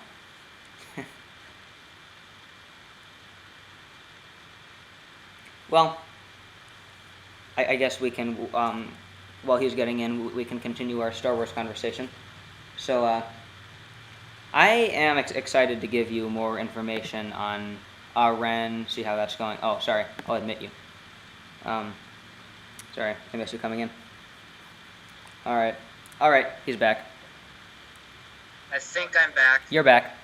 Well, I guess we can, while he's getting in, we can continue our Star Wars conversation. So, I am excited to give you more information on Ren, see how that's going. Oh, sorry, I'll admit you. Sorry, I missed you coming in. Alright, he's back. I think I'm back. You're back.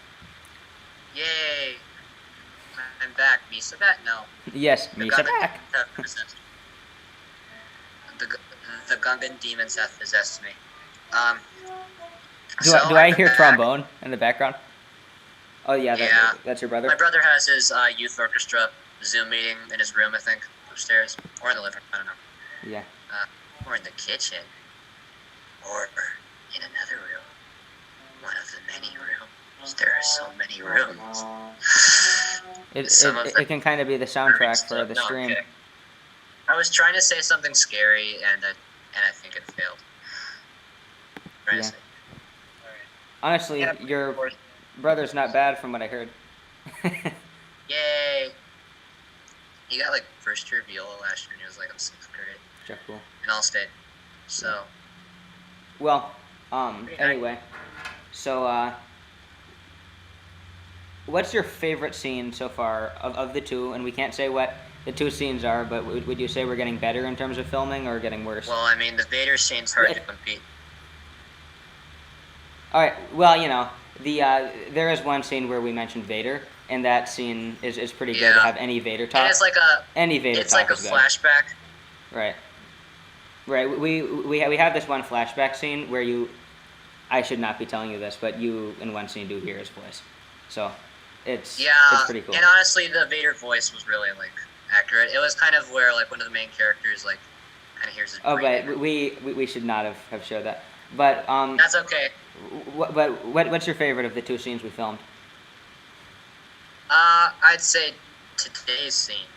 Yay! I'm back. Misa back? No. Yes, Misa back. The Gungan demons have possessed me. Do I hear trombone in the background? Oh yeah, that's your brother? My brother has his youth orchestra Zoom meeting in his room, I think, upstairs. Or in the living room, I don't know. Yeah. Or in the kitchen. Or in another room. One of the many rooms. There are so many rooms. It can kind of be the soundtrack for the stream. Okay. I was trying to say something scary, and I think it failed. Yeah. Honestly, your brother's not bad from what I heard. Yay! He got like first year viola last year, and he was like in 6th grade. Jack cool. In Allstate. So. Well, anyway, so what's your favorite scene so far of the two? And we can't say what the two scenes are, but would you say we're getting better in terms of filming or getting worse? Well, I mean, the Vader scene's hard to compete. All right. Well, there is one scene where we mentioned Vader, and that scene is pretty good to Yeah. have any Vader talk. And it's like any Vader it's talk like a is good. flashback. Right. Right. We have this one flashback scene where I should not be telling you this, but you in one scene do hear his voice, so it's pretty cool. And honestly, the Vader voice was really like accurate. It was kind of where like one of the main characters like kind of hears his. Oh, but we should not have showed that. But that's okay. What's your favorite of the two scenes we filmed? I'd say today's scene.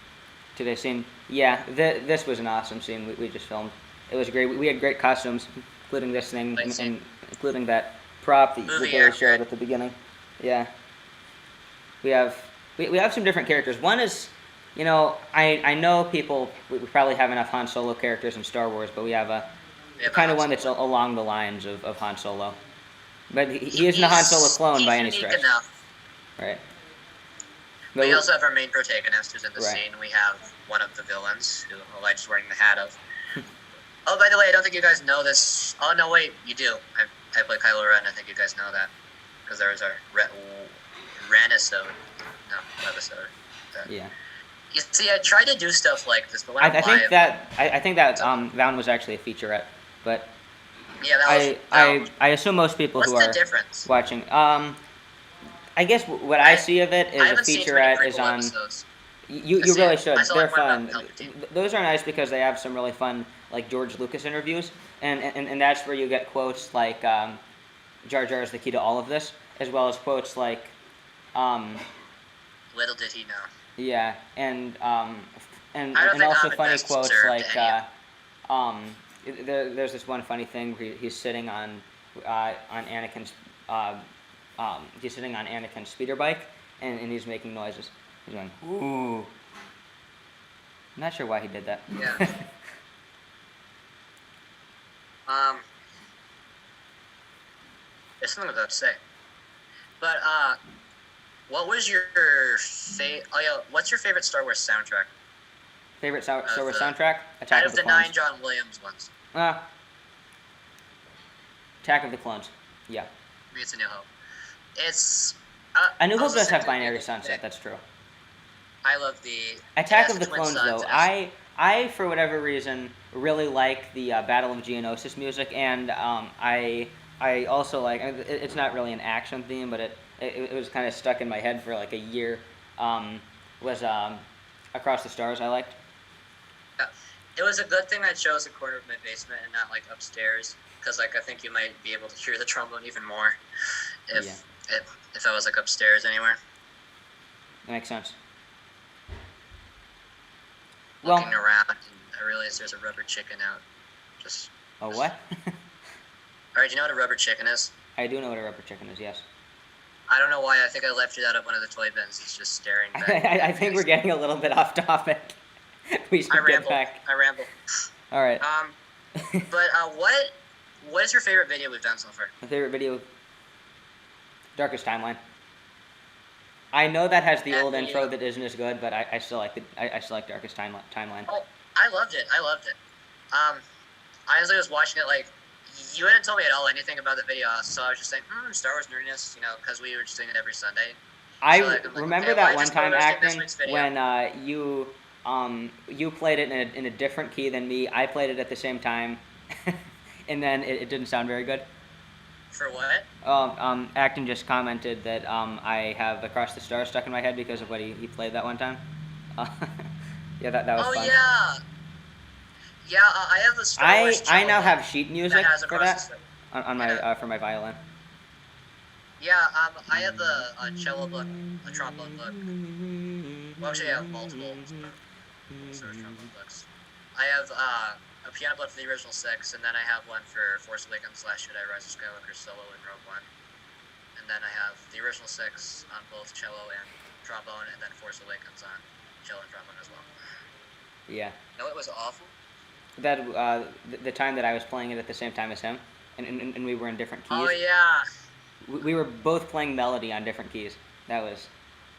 Today's scene, yeah. This was an awesome scene we just filmed. It was great. We had great costumes, including this thing and including that prop that Billy showed at the beginning. Yeah. We have some different characters. One is, I know people. We probably have enough Han Solo characters in Star Wars, but we have a kind of one that's along the lines of Han Solo. But he isn't a Han Solo clone by any stretch. Enough. Right. But we also have our main protagonist who's in the scene. We have one of the villains who I just wearing the hat of. Oh, by the way, I don't think you guys know this. Oh, no, wait, you do. I play Kylo Ren. I think you guys know that. Because there was our Ren-isode. No, webisode. Yeah. You see, I try to do stuff like this, but when I think that one was actually a featurette, but yeah, that was, I assume most people who are watching. I guess what I see of it is a featurette is on. You really should. They're fun. Those are nice because they have some really fun like George Lucas interviews, and that's where you get quotes like Jar Jar is the key to all of this, as well as quotes like little did he know. Yeah, and also funny quotes like there's this one funny thing where he's sitting on Anakin's speeder bike and he's making noises. He's going, ooh. I'm not sure why he did that. Yeah. There's something I was about to say. But, what was your what's your favorite Star Wars soundtrack? Favorite Star Wars soundtrack? Attack of the Clones. 9 John Williams ones. Attack of the Clones. Yeah. Maybe it's A New Hope. It's... A New Hope does have Binary Sunset, that's true. I love the... Attack of the Clones, though. I, for whatever reason, really like the Battle of Geonosis music, and I also like... It's not really an action theme, but it was kind of stuck in my head for like a year. Was Across the Stars I liked. Yeah. It was a good thing I chose the corner of my basement and not like upstairs, because like I think you might be able to hear the trombone even more if I was like upstairs anywhere. That makes sense. Looking around, and I realized there's a rubber chicken out. A what? Alright, do you know what a rubber chicken is? I do know what a rubber chicken is, yes. I don't know why. I think I left it out of one of the toy bins. It's just staring back. I think we're getting a little bit off topic. We should get back. I ramble. All right. But what is your favorite video we've done so far? My favorite video, Darkest Timeline. I know that has the old intro that isn't as good, but I still like I still like Darkest Timeline. Oh, I loved it. I honestly was watching it like. You hadn't told me at all anything about the video, so I was just saying, Star Wars nerdiness, because we were just doing it every Sunday. I remember that one time, Acton, when you played it in a different key than me. I played it at the same time, and then it didn't sound very good. For what? Acton just commented that I have Across the Stars stuck in my head because of what he played that one time. Yeah, that was fun. Oh, yeah. Yeah, I have the Star Wars I now have sheet music for that on my for my violin. Yeah, I have the cello book, a trombone book. Well, actually, I have multiple sort of trombone books. I have a piano book for the original 6, and then I have one for Force Awakens, Last Jedi, Rise of Skywalker, Solo, and Rogue One. And then I have the original 6 on both cello and trombone, and then Force Awakens on cello and trombone as well. Yeah. No, it was awful. That the time that I was playing it at the same time as him, and we were in different keys. Oh yeah. We were both playing melody on different keys. That was.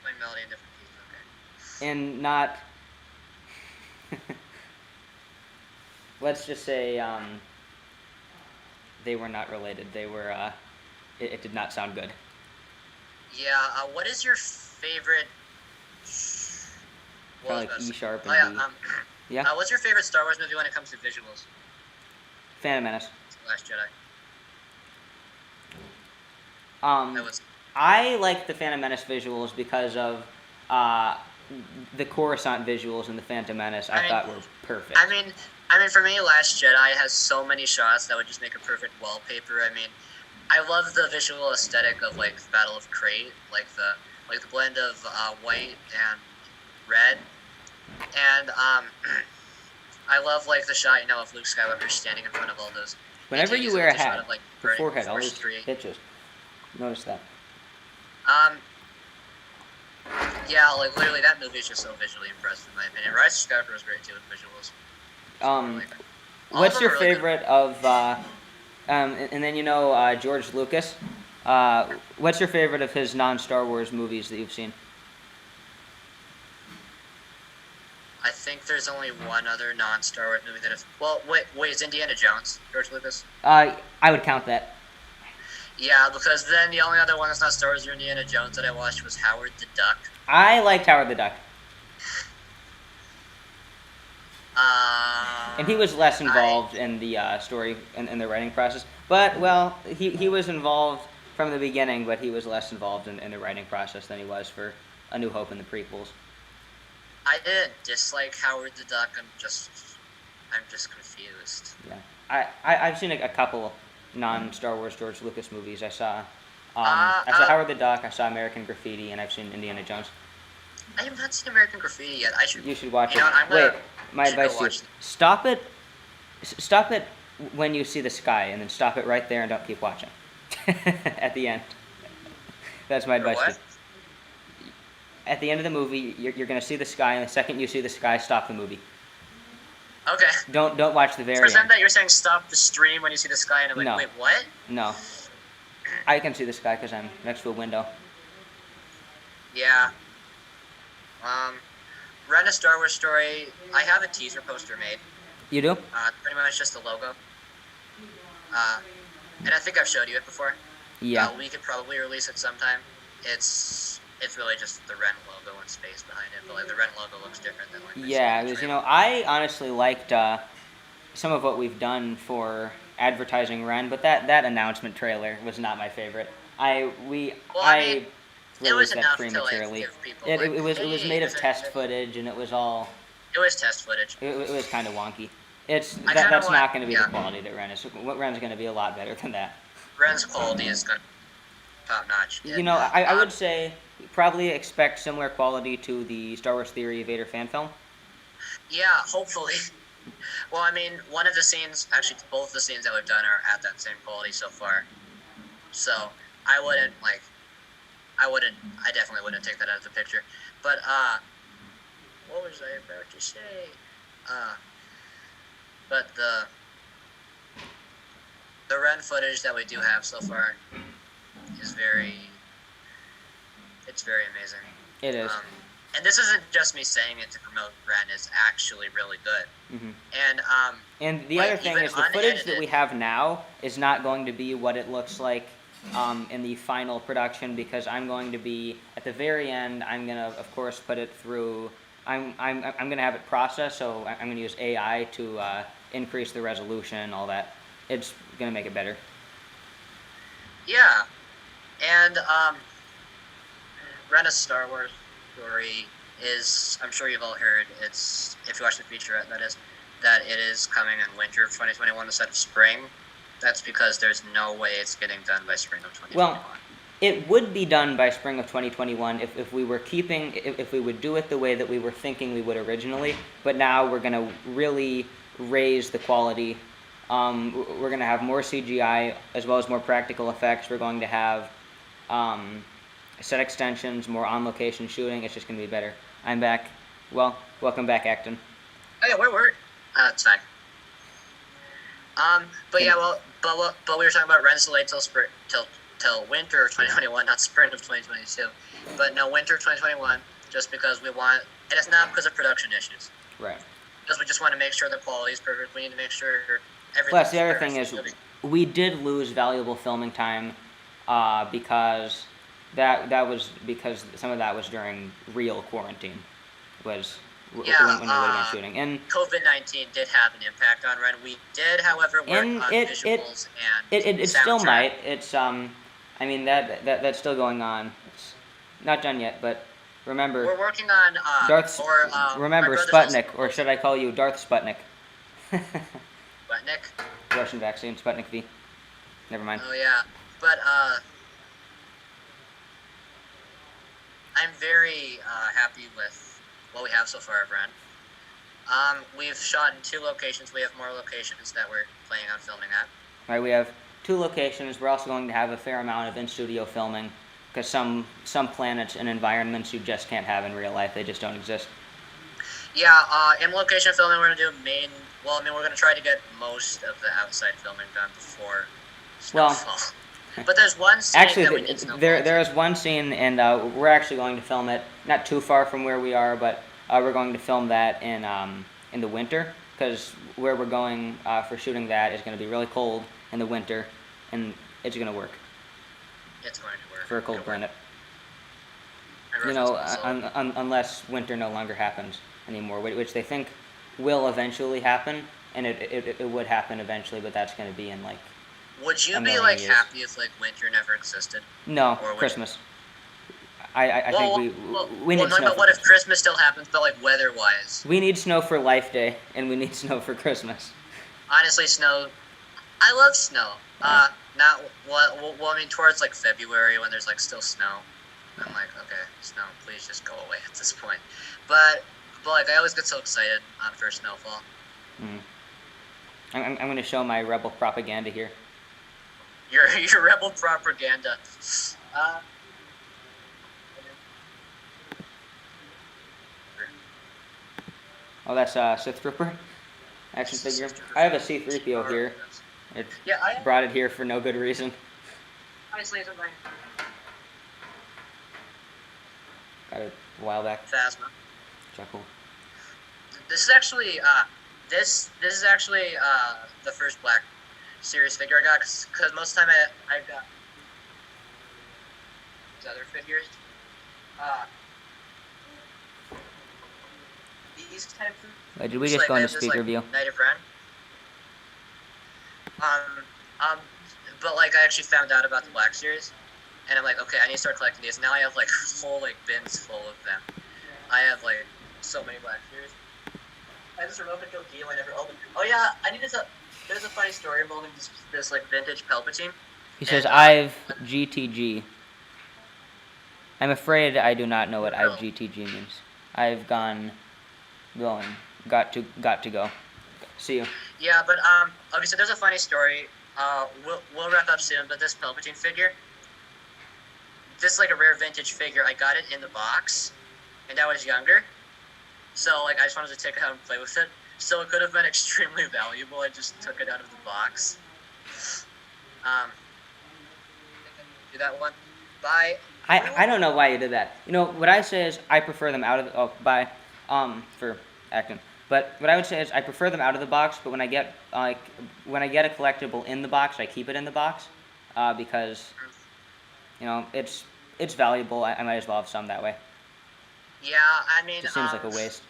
Playing melody in different keys. Okay. And not. Let's just say they were not related. They were it did not sound good. Yeah. What is your favorite? Kind of like E sharp and yeah. B. Yeah. What's your favorite Star Wars movie when it comes to visuals? Phantom Menace. Last Jedi. I like the Phantom Menace visuals because of the Coruscant visuals in the Phantom Menace. I thought were perfect. I mean, for me, Last Jedi has so many shots that would just make a perfect wallpaper. I mean, I love the visual aesthetic of like the Battle of Crate, like the blend of white and red, and I love like the shot, you know, of Luke Skywalker standing in front of all those. Whenever you wear a hat, of, like, the forehead always hitches. Notice that. Yeah, like literally that movie is just so visually impressive in my opinion. Rise of Skywalker was great too with visuals. What's your favorite of and then George Lucas? What's your favorite of his non-Star Wars movies that you've seen? I think there's only one other non-Star Wars movie that is. Well, wait, is Indiana Jones George Lucas? I would count that. Yeah, because then the only other one that's not Star Wars or Indiana Jones that I watched was Howard the Duck. I liked Howard the Duck. And he was less involved in the story and the writing process. But, well, he was involved from the beginning, but he was less involved in the writing process than he was for A New Hope and the prequels. I didn't dislike Howard the Duck. I'm just confused. Yeah, I've seen a couple non-Star Wars George Lucas movies. I saw Howard the Duck. I saw American Graffiti, and I've seen Indiana Jones. I have not seen American Graffiti yet. You should watch it. Wait, my advice to you: stop it when you see the sky, and then stop it right there, and don't keep watching. At the end, that's my advice to you. At the end of the movie, you're going to see the sky, and the second you see the sky, stop the movie. Okay. Don't watch the very end. That you're saying stop the stream when you see the sky, and I'm like, no. Wait, what? No. I can see the sky because I'm next to a window. Yeah. Run a Star Wars story. I have a teaser poster made. You do? Pretty much just the logo. And I think I've showed you it before. Yeah. We could probably release it sometime. It's really just the Ren logo and space behind it, but like the Ren logo looks different than like. Yeah, because I honestly liked some of what we've done for advertising Ren, but that announcement trailer was not my favorite. I released that prematurely. To, like, give people, it was made of test footage, and it was all. It was test footage. It was kind of wonky. That's not going to be the quality that Ren is. Ren's going to be a lot better than that. Ren's quality is good. Top notch. I would say probably expect similar quality to the Star Wars Theory Vader fan film. Yeah, hopefully. Well, I mean, one of the scenes, actually both the scenes that we've done are at that same quality so far. So I definitely wouldn't take that out of the picture. But what was I about to say? But the Ren footage that we do have so far is very amazing. It is. And this isn't just me saying it to promote Ren. It's actually really good. Mm-hmm. And the other thing is the footage that we have now is not going to be what it looks like in the final production, because I'm going to be at the very end. I'm gonna, of course, put it through. I'm gonna have it processed, so I'm gonna use AI to increase the resolution and all that. It's gonna make it better. Yeah, and Ren: A Star Wars Story is, I'm sure you've all heard, it's, if you watch the featurette, that it is coming in winter of 2021 instead of spring. That's because there's no way it's getting done by spring of 2021. Well, it would be done by spring of 2021 if we were if we would do it the way that we were thinking we would originally, but now we're going to really raise the quality. We're going to have more CGI as well as more practical effects. We're going to have set extensions, more on-location shooting. It's just going to be better. I'm back. Well, welcome back, Acton. Oh yeah, where? It's fine. But yeah, but we were talking about Ren's delayed till winter of 2021, not spring of 2022. But no, winter of 2021, just because we want, and it's not because of production issues. Right. Because we just want to make sure the quality is perfect. We need to make sure everything. Plus, the other thing is, we did lose valuable filming time because that was because some of that was during real quarantine, was when we would have been shooting. And COVID-19 did have an impact on Ren. We did, however, work on visuals and it still might. It's I mean that's still going on. It's not done yet, but remember. We're working on remember Sputnik, or should I call you Darth Sputnik? Sputnik? Russian vaccine, Sputnik V. Never mind. Oh yeah, but I'm very happy with what we have so far of Ren. We've shot in 2 locations. We have more locations that we're planning on filming at. Right, we have 2 locations. We're also going to have a fair amount of in-studio filming, because some planets and environments you just can't have in real life. They just don't exist. Yeah, in location filming, we're going to do we're going to try to get most of the outside filming done before snowfall. But there's one scene actually, that we need snowfall. There is one scene, and we're actually going to film it not too far from where we are, but we're going to film that in the winter, because where we're going for shooting that is going to be really cold in the winter, and it's going to work. It's going to work. For a cold planet. You know, unless winter no longer happens anymore, which they think will eventually happen, and it would happen eventually, but that's going to be in like. Would you be like happy if like winter never existed? No, Christmas. I think we need snow. But what if Christmas still happens, but like weather-wise? We need snow for Life Day, and we need snow for Christmas. Honestly, snow. I love snow. Yeah. I mean, towards like February when there's like still snow, I'm like, okay, snow, please just go away at this point. But like I always get so excited on first snowfall. I'm going to show my rebel propaganda here. Your rebel propaganda. Oh, that's Sith Trooper action figure. I have a C-3PO here. I brought it here for no good reason. Honestly, it's like got it a while back. Phasma. Chuckle. This is actually this is actually the first Black Series figure I got, because most of the time I've got these other figures. These type of. Wait, did we just go into speaker view? Night of Ren. But like I actually found out about the Black Series, and I'm like, okay, I need to start collecting these. Now I have like whole like bins full of them. I have like so many Black Series. I just remember Joe Deal I never opened. Oh yeah, there's a funny story involving this like vintage Palpatine. He says, "I've GTG." I'm afraid I do not know what I've GTG means. I've got to go. See you. Yeah, but okay, so there's a funny story. We'll wrap up soon, but this Palpatine figure, this is like a rare vintage figure. I got it in the box, and I was younger, so like I just wanted to take it out and play with it. So it could have been extremely valuable. I just took it out of the box. Do that one. Bye. I don't know why you did that. You know what I say is I prefer them out of the bye for acting. But what I would say is I prefer them out of the box. But when I get a collectible in the box, I keep it in the box because you know it's valuable. I might as well have some that way. Yeah, I mean, it just seems like a waste.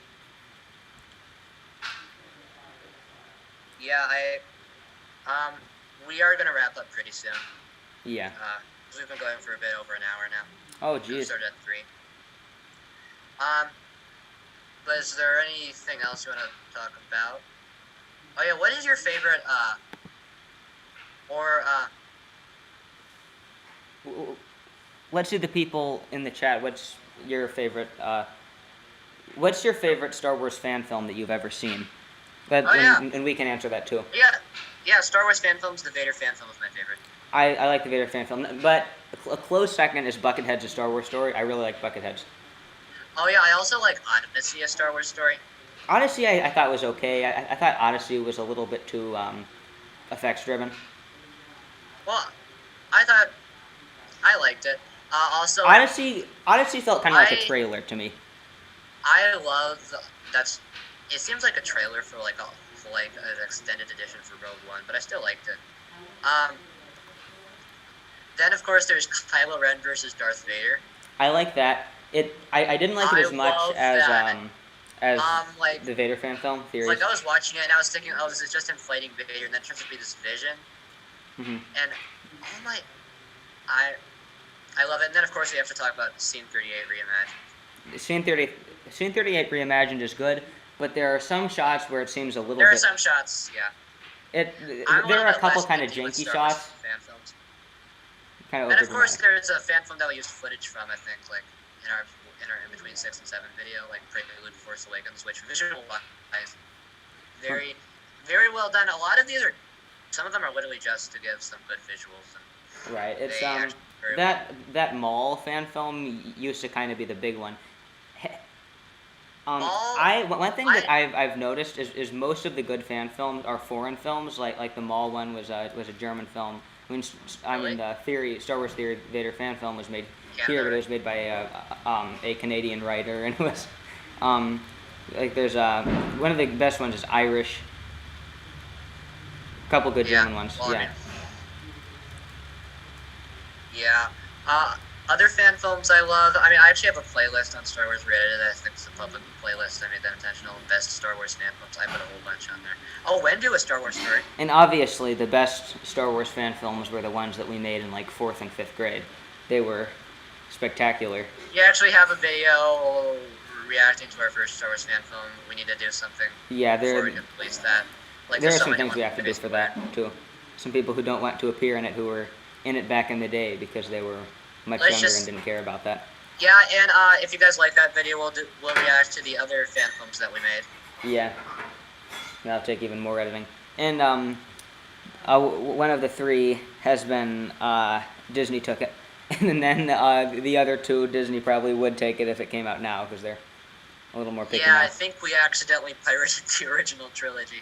Yeah, we are gonna wrap up pretty soon. Yeah. We've been going for a bit over an hour now. Oh, geez. We started at 3. But is there anything else you want to talk about? Oh yeah, what is your favorite, let's see the people in the chat. What's your favorite Star Wars fan film that you've ever seen? And we can answer that too. Yeah, Star Wars fan films, the Vader fan film is my favorite. I like the Vader fan film, but a close second is Buckethead's A Star Wars Story. I really like Buckethead's. Oh yeah, I also like Odyssey, A Star Wars Story. Odyssey I thought was okay. I thought Odyssey was a little bit too effects driven. Well, I liked it. Also, Odyssey felt kind of like a trailer to me. I love it seems like a trailer for like an extended edition for Rogue One, but I still liked it. Then of course there's Kylo Ren versus Darth Vader. I like that. I didn't like it as much as like the Vader fan film theories. Like I was watching it and I was thinking, oh, this is just him fighting Vader, and then it turns out to be this vision. Mm-hmm. And oh my, I love it. And then of course we have to talk about Scene 38 reimagined. Scene 38 reimagined is good, but there are some shots where it seems a little. There are some shots, yeah. There are a couple kind of janky shots. Fan films. Kind of. And of course, there's a fan film that we used footage from. I think, like in our in between 6 and 7 video, like Prelude to Force Awakens, which visual wise, very, very well done. A lot of these are, some of them are literally just to give some good visuals. And right. It's that Maul fan film used to kind of be the big one. One thing that I've noticed is most of the good fan films are foreign films. Like the Maul one was a German film. I mean, the Star Wars Theory Vader fan film was made here, but it was made by a Canadian writer, and it was like there's one of the best ones is Irish. A couple good German ones. Well, other fan films I love. I mean, I actually have a playlist on Star Wars Reddit. I think it's a public playlist. I made that intentional. Best Star Wars fan films. I put a whole bunch on there. Oh, when do a Star Wars story? And obviously, the best Star Wars fan films were the ones that we made in like 4th and 5th grade. They were spectacular. You actually have a video reacting to our first Star Wars fan film. We need to do something. Yeah, before we can release that. Like, there are some things we have to do for that too. Some people who don't want to appear in it who were in it back in the day because they were much younger and didn't care about that. Yeah, and if you guys like that video, we'll react to the other fan films that we made. Yeah, that'll take even more editing. And one of the 3 has been Disney took it, and then the other 2 Disney probably would take it if it came out now because they're a little more picky. Yeah, now. I think we accidentally pirated the original trilogy.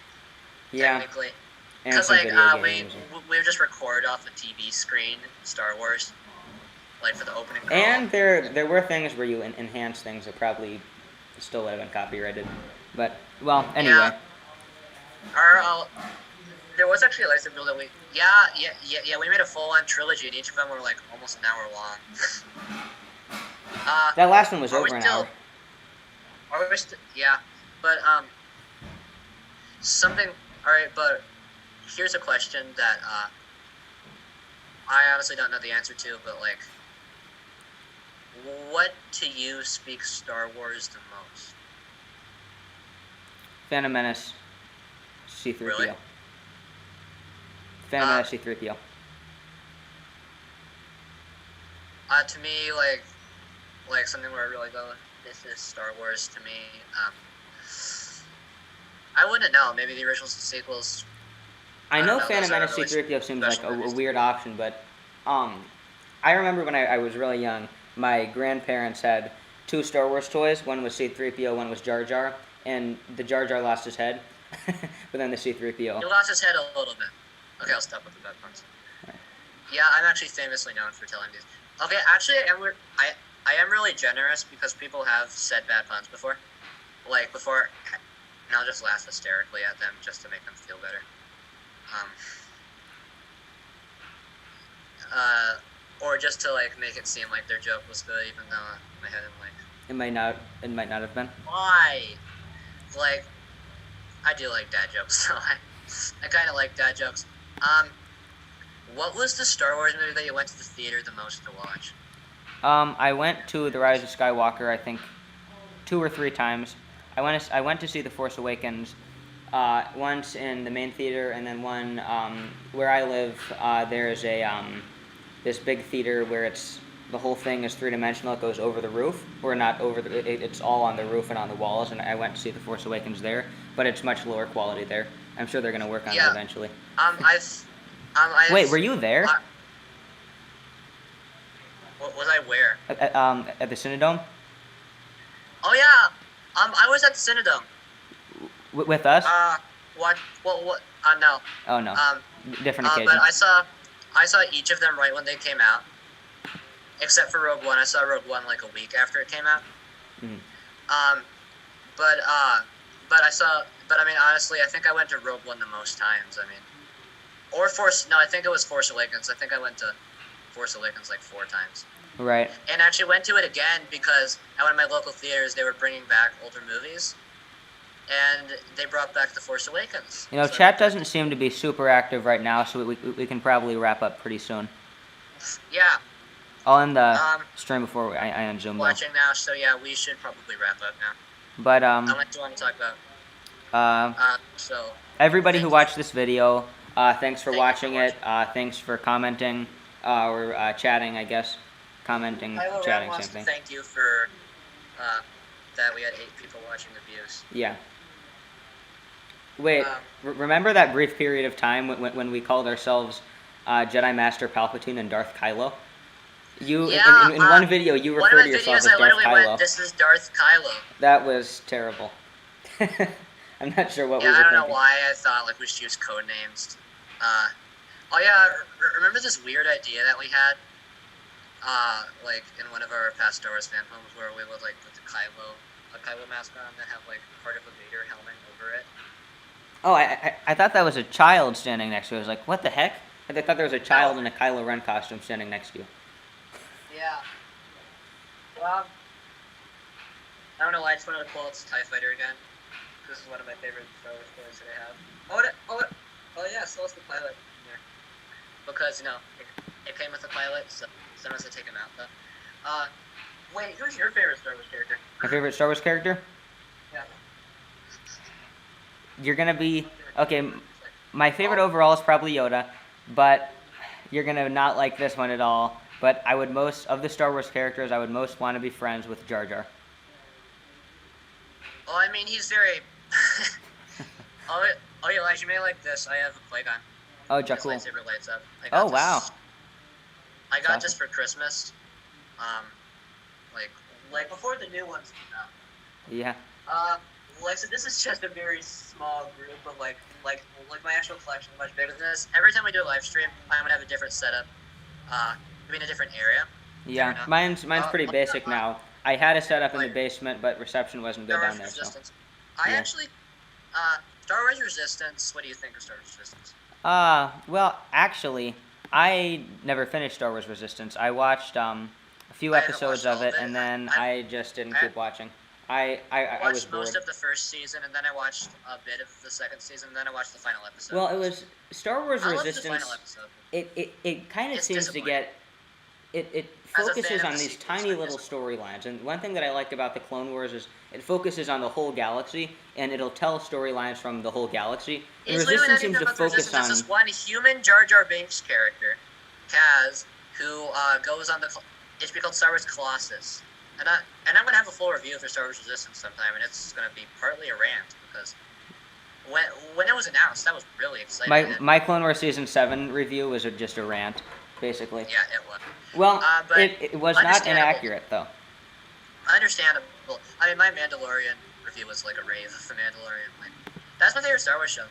Yeah. Technically. Because like we just record off the TV screen Star Wars. Like for the opening crawl. And there were things where you enhance things that probably still would have been copyrighted. But, well, anyway. Yeah. There was actually a lightsaber build that we... Yeah, we made a full-on trilogy, and each of them were like almost an hour long. That last one was over an hour. Yeah, but, something... Alright, but here's a question that, I honestly don't know the answer to, but, like... What to you speaks Star Wars the most? Phantom Menace, C-3PO. Really? Phantom Menace, C-3PO. To me, like something where I really go, this is Star Wars to me. I wouldn't know. Maybe the originals and sequels. I know Phantom Menace, C-3PO seems like a weird option, but I remember when I was really young. My grandparents had 2 Star Wars toys. One was C-3PO, one was Jar Jar, and the Jar Jar lost his head, but then the C-3PO. He lost his head a little bit. Okay, I'll stop with the bad puns. Right. Yeah, I'm actually famously known for telling these. Okay, actually, I am really generous because people have said bad puns before. Like, before, and I'll just laugh hysterically at them just to make them feel better. Or just to like make it seem like their joke was good, even though in my head I'm like, it might not have been. Why? Like, I do like dad jokes, so I kind of like dad jokes. What was the Star Wars movie that you went to the theater the most to watch? I went to The Rise of Skywalker, I think, 2 or 3 times. I went to see The Force Awakens once in the main theater, and then one where I live. There's a this big theater where the whole thing is 3-dimensional. It goes over the roof, or not over it's all on the roof and on the walls. And I went to see The Force Awakens there, but it's much lower quality there. I'm sure they're gonna work on it eventually. Wait, were you there? Was I where? At the Cinedome? Oh yeah. I was at the Cinedome. With us? What? No. Oh no. Different occasion. But I saw each of them right when they came out, except for Rogue One. I saw Rogue One like a week after it came out. Mm-hmm. But I mean, honestly, I think I went to Rogue One the most times. I mean, or Force. No, I think it was Force Awakens. I think I went to Force Awakens like 4 times. Right. And actually went to it again because at one of my local theaters they were bringing back older movies, and they brought back The Force Awakens. You know, so chat doesn't seem to be super active right now, so we can probably wrap up pretty soon. Yeah. I'll end the stream before I end Zoom. Watching now, so yeah, we should probably wrap up now. But what do you want to talk about? So everybody who watched this video, thanks for watching it. Thanks for commenting or chatting, I guess. Commenting, chatting, same thing. Thank you for that. We had 8 people watching the views. Yeah. Wait, remember that brief period of time when we called ourselves Jedi Master Palpatine and Darth Kylo? You in one video you referred to yourself as Darth Kylo. This is Darth Kylo. That was terrible. I'm not sure what we were thinking. I don't know why I thought like we should use code names. Oh yeah, remember this weird idea that we had? Like in one of our past Star Wars fan homes where we would like put a Kylo mask on and have like part of a Vader helmet over it. Oh, I thought that was a child standing next to it. I was like, what the heck? I thought there was a child in a Kylo Ren costume standing next to you. Yeah. Well, I don't know why I just wanted to pull out TIE Fighter again. This is one of my favorite Star Wars toys that I have. Oh yeah, so it's the pilot. Yeah. Because, you know, it came with the pilot, so sometimes I take him out. But, wait, who's your favorite Star Wars character? My favorite Star Wars character? Yeah. You're gonna be... Okay, my favorite overall is probably Yoda, but you're gonna not like this one at all. But I would of the Star Wars characters, I would most want to be friends with Jar Jar. Well, I mean, he's very... oh, Elijah, you may like this. I have a Qui-Gon. Oh, Jakku. His lightsaber lights up. Oh, wow. I got this for Christmas. Like before the new ones came out. Yeah. So this is just a very small group of like my actual collection is much bigger than this. Every time we do a live stream, I'm gonna have a different setup. In a different area. Yeah, mine's pretty basic now. I had a setup in the basement, but reception wasn't good down there. So. Actually, Star Wars Resistance. What do you think of Star Wars Resistance? Well, actually, I never finished Star Wars Resistance. I watched a few episodes of it, and then I just didn't keep watching. I was bored. Most of the first season, and then I watched a bit of the second season, and then I watched the final episode. Well, it was Star Wars Resistance. The final episode. It kind of seems to get. It focuses on these tiny little storylines, and one thing that I liked about the Clone Wars is it focuses on the whole galaxy, and it'll tell storylines from the whole galaxy. And Resistance seems to focus on... There's this one human Jar Jar Binks character, Kaz, who goes on the... It should be called Star Wars Colossus. And I'm going to have a full review for Star Wars Resistance sometime, and it's going to be partly a rant, because when it was announced, that was really exciting. My Clone Wars Season 7 review was just a rant, basically. Yeah, it was. Well, it was not inaccurate, though. Understandable. I mean, my Mandalorian review was like a rave of the Mandalorian. Like, that's my favorite Star Wars show.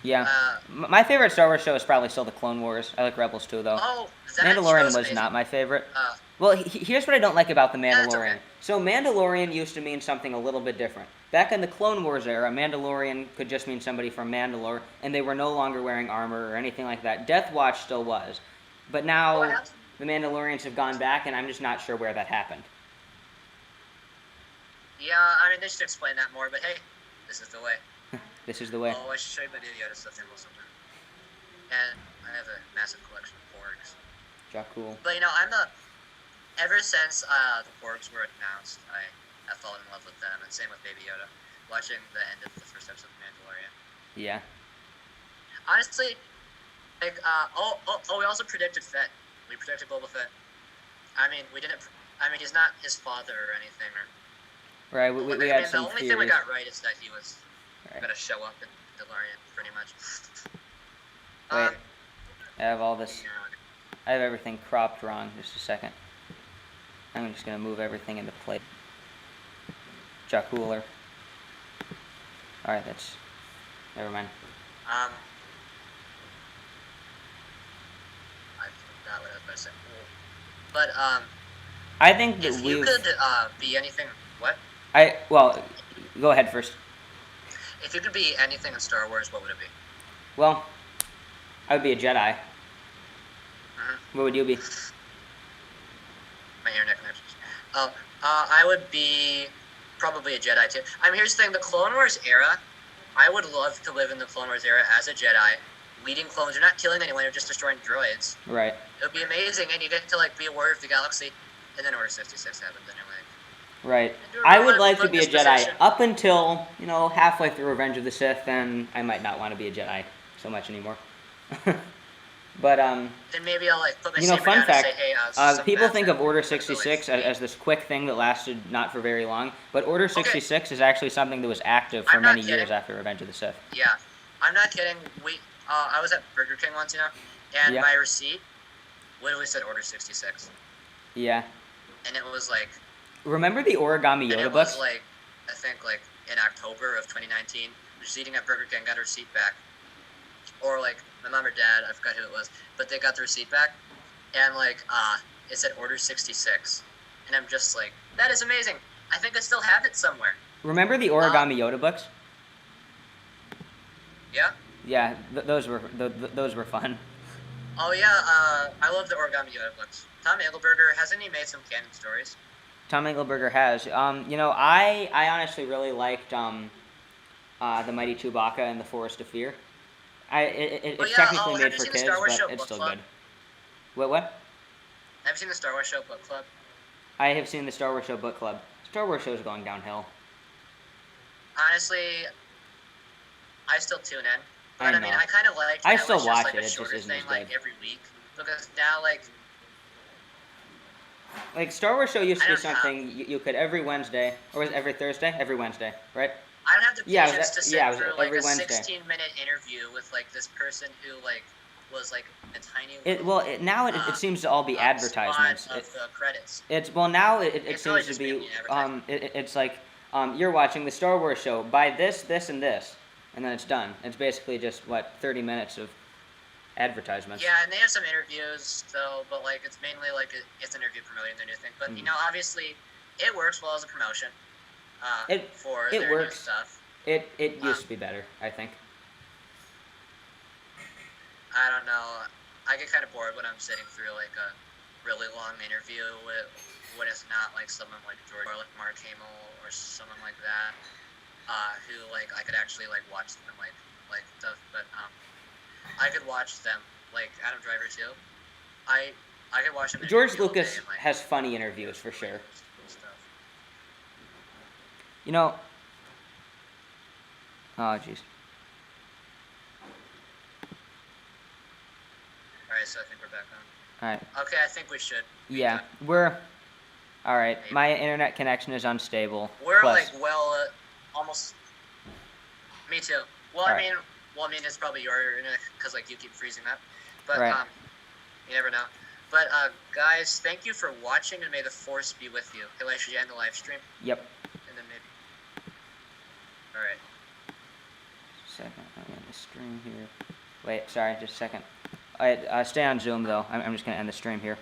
Yeah. My favorite Star Wars show is probably still the Clone Wars. I like Rebels too, though. Oh, Mandalorian was not my favorite. Well, here's what I don't like about the Mandalorian. So Mandalorian used to mean something a little bit different. Back in the Clone Wars era, Mandalorian could just mean somebody from Mandalore, and they were no longer wearing armor or anything like that. Death Watch still was. But now... The Mandalorians have gone back, and I'm just not sure where that happened. Yeah, I mean, they should explain that more, but hey, this is the way. This is the way. Oh, I should show you my Yoda stuff in sometime. And I have a massive collection of Porgs. Cool. But, you know, ever since the Porgs were announced, I have fallen in love with them, and same with Baby Yoda. Watching the end of the first episode of Mandalorian. Yeah. Honestly, like, we also predicted Fett. We predicted Boba Fett. I mean, he's not his father or anything. Right, we had some The only thing we got right is that he was going to show up in DeLorean, pretty much. Wait, I have all this... I have everything cropped wrong. Just a second. I'm just going to move everything into place. Cooler. Alright, that's... Never mind. I forgot what I was going to say. But, I think that if you could be anything... What? Well, go ahead first. If you could be anything in Star Wars, what would it be? Well, I would be a Jedi. Mm-hmm. What would you be? My internet connection. Oh, I would be probably a Jedi too. I mean, here's the thing: the Clone Wars era. I would love to live in the Clone Wars era as a Jedi, leading clones. You're not killing anyone; you're just destroying droids. Right. It would be amazing, and you get to like be a warrior of the galaxy. And then Order 66 happened, and you're like. Right. I would like to be a Jedi up until, halfway through Revenge of the Sith, then I might not want to be a Jedi so much anymore. But, then maybe I'll, like, put my fun fact, and say, hey, people think of Order 66 as this quick thing that lasted not for very long, but Order 66 is actually something that was active for many years after Revenge of the Sith. Yeah. I'm not kidding. I was at Burger King once, and my receipt literally said Order 66. Yeah. And it was, like... Remember the Origami Yoda books? It was, like, I think, like, in October of 2019, just eating at Burger King, got a receipt back. Or, like, my mom or dad, I forgot who it was, but they got the receipt back, and, like, it said Order 66. And I'm just like, that is amazing. I think I still have it somewhere. Remember the Origami Yoda books? Yeah? Yeah, those were fun. Oh, yeah, I love the Origami Yoda books. Tom Engelberger, hasn't he made some canon stories? Tom Engelberger has. I honestly really liked The Mighty Chewbacca and the Forest of Fear. It's technically made for kids, but it's still good. What? Have you seen the Star Wars Show Book Club? I have seen the Star Wars Show Book Club. Star Wars Show is going downhill. Honestly, I still tune in. But I mean, I kind of like I still watch like it. It just isn't thing, as good. like every week, because now like Star Wars Show used to be something you could every Wednesday, or was it every Thursday? Every Wednesday, right? I don't have the patience to sit it was through like every a Wednesday. 16-minute interview with like this person who like was like a tiny. Now it seems to all be advertisements. Of the credits. Now it seems really to be it's like you're watching the Star Wars Show. Buy this, this, and this, and then it's done. It's basically just 30 minutes of advertisements. Yeah, and they have some interviews though, but like it's mainly like it's an interview promoting their new thing. But obviously, it works well as a promotion. For their new stuff. It used to be better, I think. I don't know. I get kind of bored when I'm sitting through like a really long interview when it's not like someone like George or like Mark Hamill or someone like that, who like I could actually like watch them like stuff. But I could watch them like Adam Driver too. I could watch them. George Lucas has funny interviews for sure. Oh jeez. Alright, so I think we're back on. Alright. Okay, I think we should. Yeah, we're... Alright, my internet connection is unstable. We're almost... Me too. Well, I mean, it's probably your internet, because like you keep freezing up. But, you never know. But, guys, thank you for watching, and may the Force be with you. Hey, should you end the live stream? Yep. And then maybe... Alright. Second, I'm in the stream here. Wait, sorry, just a second. Alright, stay on Zoom, though. I'm just going to end the stream here.